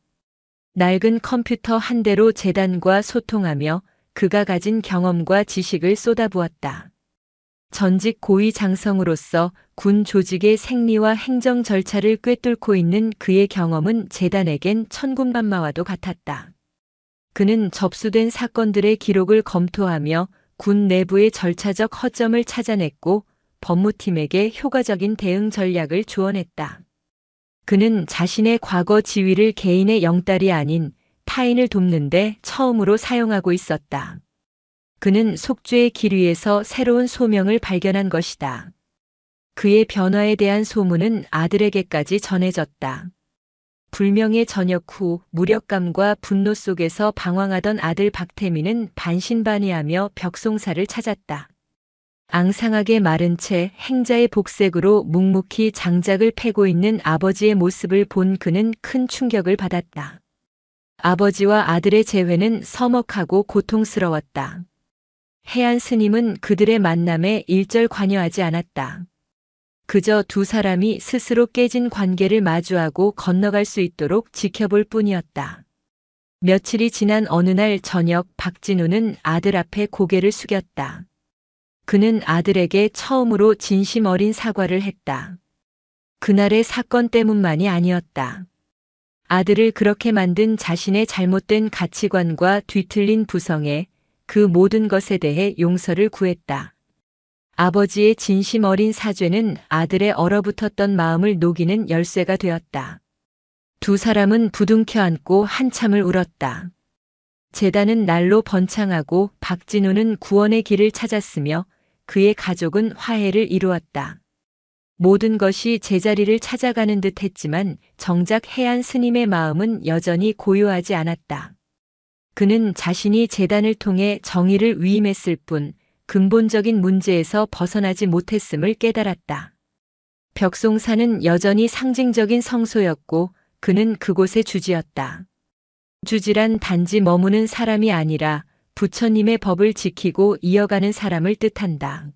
낡은 컴퓨터 한 대로 재단과 소통하며 그가 가진 경험과 지식을 쏟아부었다. 전직 고위 장성으로서 군 조직의 생리와 행정 절차를 꿰뚫고 있는 그의 경험은 재단에겐 천군만마와도 같았다. 그는 접수된 사건들의 기록을 검토하며 군 내부의 절차적 허점을 찾아냈고 법무팀에게 효과적인 대응 전략을 조언했다. 그는 자신의 과거 지위를 개인의 영달이 아닌 타인을 돕는데 처음으로 사용하고 있었다. 그는 속죄의 길 위에서 새로운 소명을 발견한 것이다. 그의 변화에 대한 소문은 아들에게까지 전해졌다. 불명예 전역 후 무력감과 분노 속에서 방황하던 아들 박태민은 반신반의하며 벽송사를 찾았다. 앙상하게 마른 채 행자의 복색으로 묵묵히 장작을 패고 있는 아버지의 모습을 본 그는 큰 충격을 받았다. 아버지와 아들의 재회는 서먹하고 고통스러웠다. 해안 스님은 그들의 만남에 일절 관여하지 않았다. 그저 두 사람이 스스로 깨진 관계를 마주하고 건너갈 수 있도록 지켜볼 뿐이었다. 며칠이 지난 어느 날 저녁 박진우는 아들 앞에 고개를 숙였다. 그는 아들에게 처음으로 진심 어린 사과를 했다. 그날의 사건 때문만이 아니었다. 아들을 그렇게 만든 자신의 잘못된 가치관과 뒤틀린 부성에 그 모든 것에 대해 용서를 구했다. 아버지의 진심 어린 사죄는 아들의 얼어붙었던 마음을 녹이는 열쇠가 되었다. 두 사람은 부둥켜 안고 한참을 울었다. 재단은 날로 번창하고 박진우는 구원의 길을 찾았으며 그의 가족은 화해를 이루었다. 모든 것이 제자리를 찾아가는 듯 했지만 정작 해안 스님의 마음은 여전히 고요하지 않았다. 그는 자신이 재단을 통해 정의를 위임했을 뿐 근본적인 문제에서 벗어나지 못했음을 깨달았다. 벽송사는 여전히 상징적인 성소였고 그는 그곳의 주지였다. 주지란 단지 머무는 사람이 아니라 부처님의 법을 지키고 이어가는 사람을 뜻한다.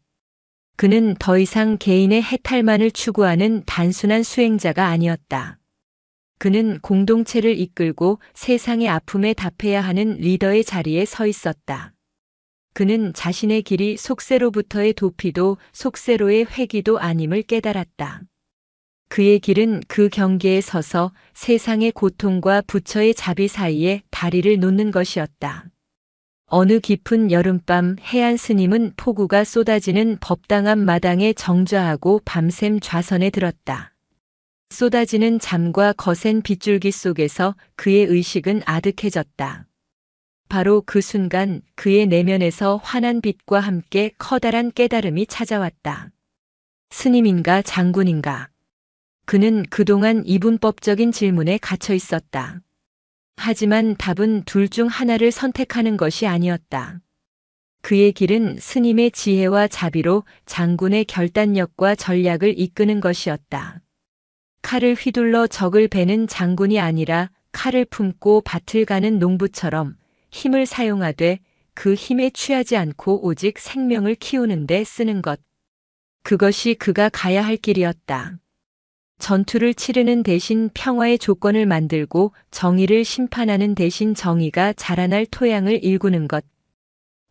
그는 더 이상 개인의 해탈만을 추구하는 단순한 수행자가 아니었다. 그는 공동체를 이끌고 세상의 아픔에 답해야 하는 리더의 자리에 서 있었다. 그는 자신의 길이 속세로부터의 도피도 속세로의 회귀도 아님을 깨달았다. 그의 길은 그 경계에 서서 세상의 고통과 부처의 자비 사이에 다리를 놓는 것이었다. 어느 깊은 여름밤 해안 스님은 폭우가 쏟아지는 법당 마당에 정좌하고 밤샘 좌선에 들었다. 쏟아지는 잠과 거센 빗줄기 속에서 그의 의식은 아득해졌다. 바로 그 순간 그의 내면에서 환한 빛과 함께 커다란 깨달음이 찾아왔다. 스님인가 장군인가? 그는 그동안 이분법적인 질문에 갇혀 있었다. 하지만 답은 둘 중 하나를 선택하는 것이 아니었다. 그의 길은 스님의 지혜와 자비로 장군의 결단력과 전략을 이끄는 것이었다. 칼을 휘둘러 적을 베는 장군이 아니라 칼을 품고 밭을 가는 농부처럼 힘을 사용하되 그 힘에 취하지 않고 오직 생명을 키우는 데 쓰는 것. 그것이 그가 가야 할 길이었다. 전투를 치르는 대신 평화의 조건을 만들고 정의를 심판하는 대신 정의가 자라날 토양을 일구는 것.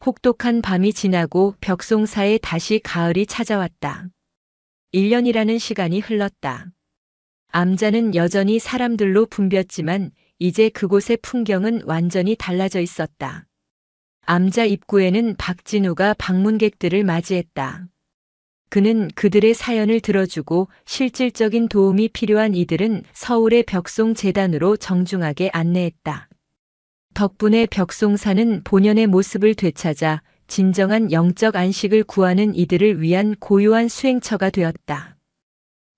혹독한 밤이 지나고 벽송사에 다시 가을이 찾아왔다. 1년이라는 시간이 흘렀다. 암자는 여전히 사람들로 붐볐지만 이제 그곳의 풍경은 완전히 달라져 있었다. 암자 입구에는 박진우가 방문객들을 맞이했다. 그는 그들의 사연을 들어주고 실질적인 도움이 필요한 이들은 서울의 벽송 재단으로 정중하게 안내했다. 덕분에 벽송사는 본연의 모습을 되찾아 진정한 영적 안식을 구하는 이들을 위한 고요한 수행처가 되었다.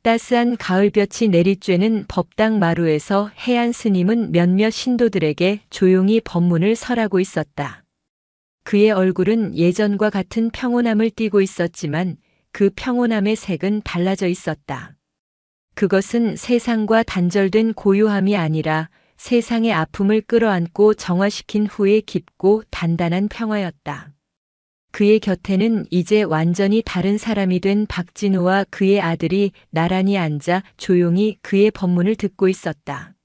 따스한 가을볕이 내리쬐는 법당 마루에서 해안 스님은 몇몇 신도들에게 조용히 법문을 설하고 있었다. 그의 얼굴은 예전과 같은 평온함을 띠고 있었지만 그 평온함의 색은 달라져 있었다. 그것은 세상과 단절된 고요함이 아니라 세상의 아픔을 끌어안고 정화시킨 후의 깊고 단단한 평화였다. 그의 곁에는 이제 완전히 다른 사람이 된 박진우와 그의 아들이 나란히 앉아 조용히 그의 법문을 듣고 있었다.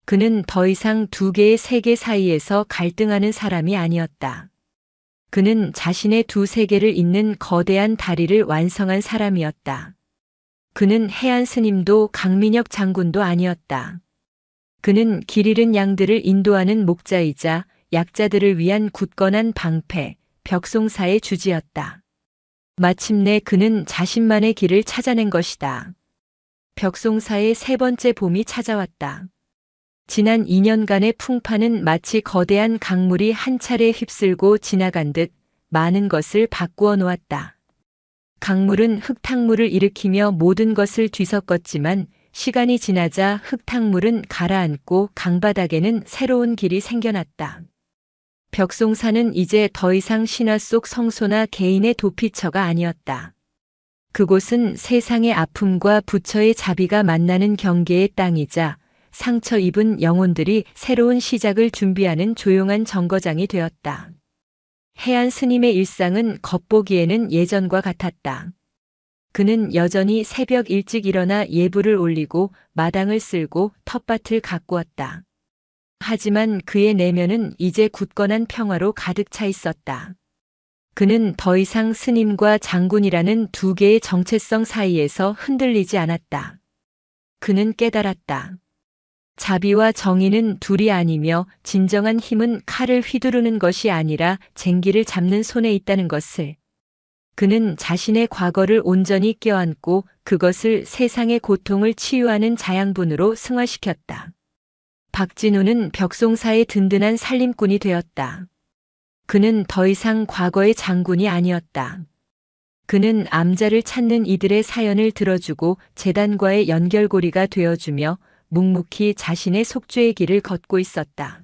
그는 더 이상 두 개의 세계 사이에서 갈등하는 사람이 아니었다. 그는 자신의 두 세계를 잇는 거대한 다리를 완성한 사람이었다. 그는 해안 스님도 강민혁 장군도 아니었다. 그는 길 잃은 양들을 인도하는 목자이자 약자들을 위한 굳건한 방패, 벽송사의 주지였다. 마침내 그는 자신만의 길을 찾아낸 것이다. 벽송사의 세 번째 봄이 찾아왔다. 지난 2년간의 풍파는 마치 거대한 강물이 한 차례 휩쓸고 지나간 듯 많은 것을 바꾸어 놓았다. 강물은 흙탕물을 일으키며 모든 것을 뒤섞었지만 시간이 지나자 흙탕물은 가라앉고 강바닥에는 새로운 길이 생겨났다. 벽송사는 이제 더 이상 신화 속 성소나 개인의 도피처가 아니었다. 그곳은 세상의 아픔과 부처의 자비가 만나는 경계의 땅이자 상처 입은 영혼들이 새로운 시작을 준비하는 조용한 정거장이 되었다. 해안 스님의 일상은 겉보기에는 예전과 같았다. 그는 여전히 새벽 일찍 일어나 예불을 올리고 마당을 쓸고 텃밭을 가꾸었다. 하지만 그의 내면은 이제 굳건한 평화로 가득 차 있었다. 그는 더 이상 스님과 장군이라는 두 개의 정체성 사이에서 흔들리지 않았다. 그는 깨달았다. 자비와 정의는 둘이 아니며 진정한 힘은 칼을 휘두르는 것이 아니라 쟁기를 잡는 손에 있다는 것을. 그는 자신의 과거를 온전히 껴안고 그것을 세상의 고통을 치유하는 자양분으로 승화시켰다. 박진우는 벽송사의 든든한 살림꾼이 되었다. 그는 더 이상 과거의 장군이 아니었다. 그는 암자를 찾는 이들의 사연을 들어주고 재단과의 연결고리가 되어주며 묵묵히 자신의 속죄의 길을 걷고 있었다.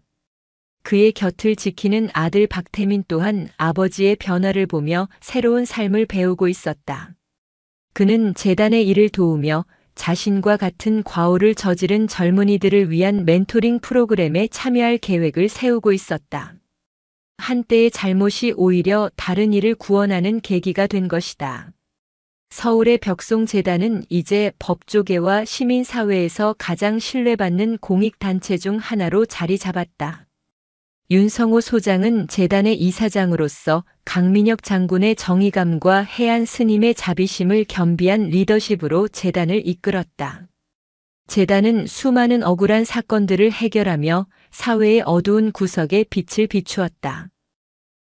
그의 곁을 지키는 아들 박태민 또한 아버지의 변화를 보며 새로운 삶을 배우고 있었다. 그는 재단의 일을 도우며 자신과 같은 과오를 저지른 젊은이들을 위한 멘토링 프로그램에 참여할 계획을 세우고 있었다. 한때의 잘못이 오히려 다른 일을 구원하는 계기가 된 것이다. 서울의 벽송재단은 이제 법조계와 시민사회에서 가장 신뢰받는 공익단체 중 하나로 자리 잡았다. 윤성호 소장은 재단의 이사장으로서 강민혁 장군의 정의감과 해안 스님의 자비심을 겸비한 리더십으로 재단을 이끌었다. 재단은 수많은 억울한 사건들을 해결하며 사회의 어두운 구석에 빛을 비추었다.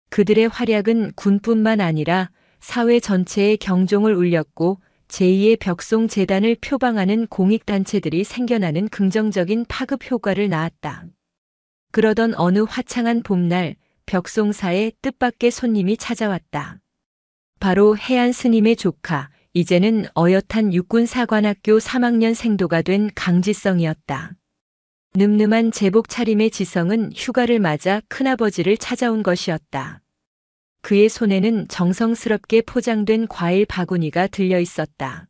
그들의 활약은 군뿐만 아니라 사회 전체에 경종을 울렸고 제2의 벽송재단을 표방하는 공익단체들이 생겨나는 긍정적인 파급 효과를 낳았다. 그러던 어느 화창한 봄날 벽송사에 뜻밖의 손님이 찾아왔다. 바로 해안 스님의 조카, 이제는 어엿한 육군사관학교 3학년 생도가 된 강지성이었다. 늠름한 제복 차림의 지성은 휴가를 맞아 큰아버지를 찾아온 것이었다. 그의 손에는 정성스럽게 포장된 과일 바구니가 들려 있었다.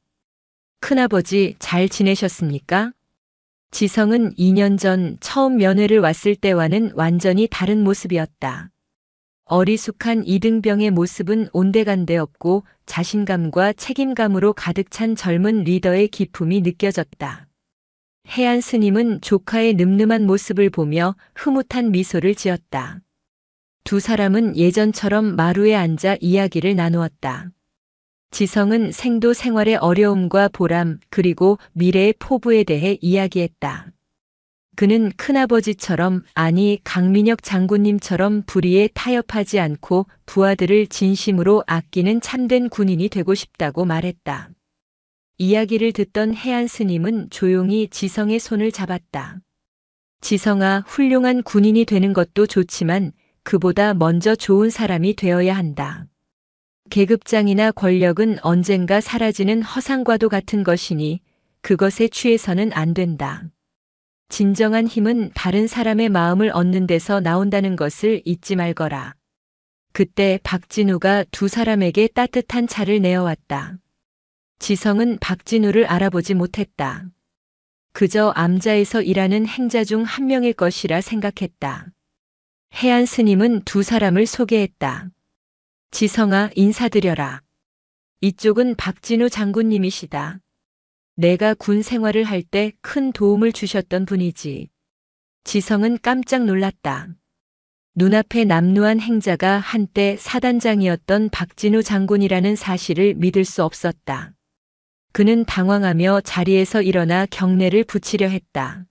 큰아버지 잘 지내셨습니까? 지성은 2년 전 처음 면회를 왔을 때와는 완전히 다른 모습이었다. 어리숙한 이등병의 모습은 온데간데 없고 자신감과 책임감으로 가득 찬 젊은 리더의 기품이 느껴졌다. 해안 스님은 조카의 늠름한 모습을 보며 흐뭇한 미소를 지었다. 두 사람은 예전처럼 마루에 앉아 이야기를 나누었다. 지성은 생도 생활의 어려움과 보람 그리고 미래의 포부에 대해 이야기했다. 그는 큰아버지처럼 아니 강민혁 장군님처럼 불의에 타협하지 않고 부하들을 진심으로 아끼는 참된 군인이 되고 싶다고 말했다. 이야기를 듣던 해안 스님은 조용히 지성의 손을 잡았다. 지성아, 훌륭한 군인이 되는 것도 좋지만 그보다 먼저 좋은 사람이 되어야 한다. 계급장이나 권력은 언젠가 사라지는 허상과도 같은 것이니 그것에 취해서는 안 된다. 진정한 힘은 다른 사람의 마음을 얻는 데서 나온다는 것을 잊지 말거라. 그때 박진우가 두 사람에게 따뜻한 차를 내어왔다. 지성은 박진우를 알아보지 못했다. 그저 암자에서 일하는 행자 중 한 명일 것이라 생각했다. 해안 스님은 두 사람을 소개했다. 지성아, 인사드려라. 이쪽은 박진우 장군님이시다. 내가 군 생활을 할 때 큰 도움을 주셨던 분이지. 지성은 깜짝 놀랐다. 눈앞에 남루한 행자가 한때 사단장이었던 박진우 장군이라는 사실을 믿을 수 없었다. 그는 당황하며 자리에서 일어나 경례를 붙이려 했다.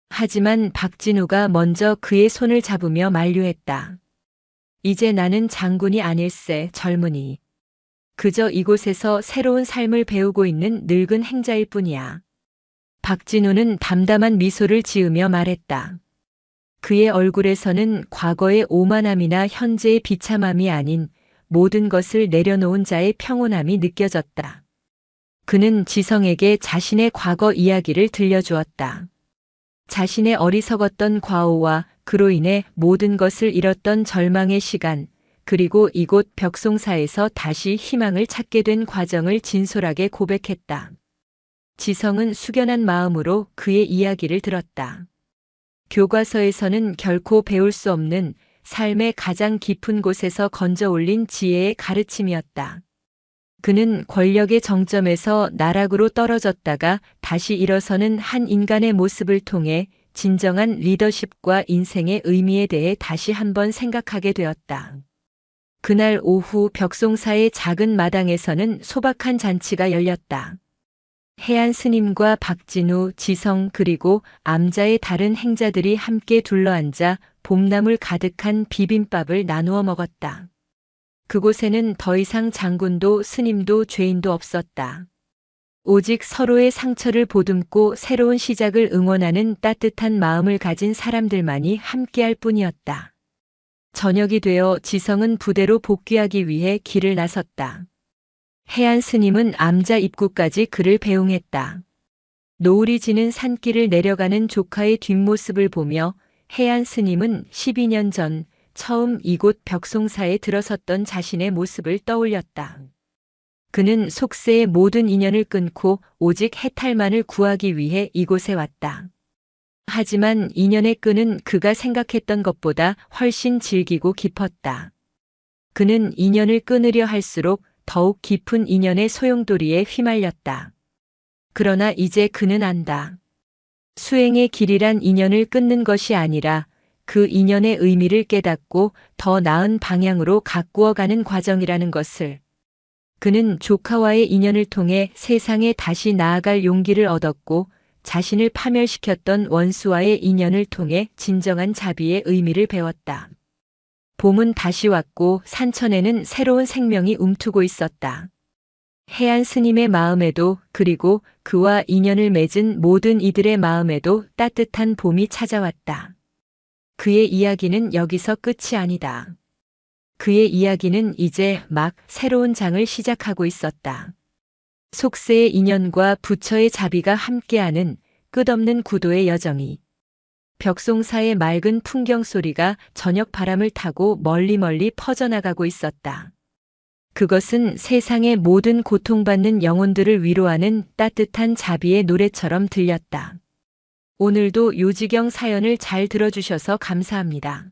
하지만 박진우가 먼저 그의 손을 잡으며 만류했다. 이제 나는 장군이 아닐세, 젊은이. 그저 이곳에서 새로운 삶을 배우고 있는 늙은 행자일 뿐이야. 박진우는 담담한 미소를 지으며 말했다. 그의 얼굴에서는 과거의 오만함이나 현재의 비참함이 아닌 모든 것을 내려놓은 자의 평온함이 느껴졌다. 그는 지성에게 자신의 과거 이야기를 들려주었다. 자신의 어리석었던 과오와 그로 인해 모든 것을 잃었던 절망의 시간, 그리고 이곳 벽송사에서 다시 희망을 찾게 된 과정을 진솔하게 고백했다. 지성은 숙연한 마음으로 그의 이야기를 들었다. 교과서에서는 결코 배울 수 없는 삶의 가장 깊은 곳에서 건져 올린 지혜의 가르침이었다. 그는 권력의 정점에서 나락으로 떨어졌다가 다시 일어서는 한 인간의 모습을 통해 진정한 리더십과 인생의 의미에 대해 다시 한번 생각하게 되었다. 그날 오후 벽송사의 작은 마당에서는 소박한 잔치가 열렸다. 해안 스님과 박진우, 지성 그리고 암자의 다른 행자들이 함께 둘러앉아 봄나물 가득한 비빔밥을 나누어 먹었다. 그곳에는 더 이상 장군도 스님도 죄인도 없었다. 오직 서로의 상처를 보듬고 새로운 시작을 응원하는 따뜻한 마음을 가진 사람들만이 함께할 뿐이었다. 저녁이 되어 지성은 부대로 복귀하기 위해 길을 나섰다. 해안 스님은 암자 입구까지 그를 배웅했다. 노을이 지는 산길을 내려가는 조카의 뒷모습을 보며 해안 스님은 12년 전 처음 이곳 벽송사에 들어섰던 자신의 모습을 떠올렸다. 그는 속세의 모든 인연을 끊고 오직 해탈만을 구하기 위해 이곳에 왔다. 하지만 인연의 끈은 그가 생각했던 것보다 훨씬 질기고 깊었다. 그는 인연을 끊으려 할수록 더욱 깊은 인연의 소용돌이에 휘말렸다. 그러나 이제 그는 안다. 수행의 길이란 인연을 끊는 것이 아니라 그 인연의 의미를 깨닫고 더 나은 방향으로 가꾸어 가는 과정이라는 것을. 그는 조카와의 인연을 통해 세상에 다시 나아갈 용기를 얻었고 자신을 파멸시켰던 원수와의 인연을 통해 진정한 자비의 의미를 배웠다. 봄은 다시 왔고 산천에는 새로운 생명이 움트고 있었다. 해안 스님의 마음에도 그리고 그와 인연을 맺은 모든 이들의 마음에도 따뜻한 봄이 찾아왔다. 그의 이야기는 여기서 끝이 아니다. 그의 이야기는 이제 막 새로운 장을 시작하고 있었다. 속세의 인연과 부처의 자비가 함께하는 끝없는 구도의 여정이. 벽송사의 맑은 풍경 소리가 저녁 바람을 타고 멀리 퍼져나가고 있었다. 그것은 세상의 모든 고통받는 영혼들을 위로하는 따뜻한 자비의 노래처럼 들렸다. 오늘도 요지경 사연을 잘 들어주셔서 감사합니다.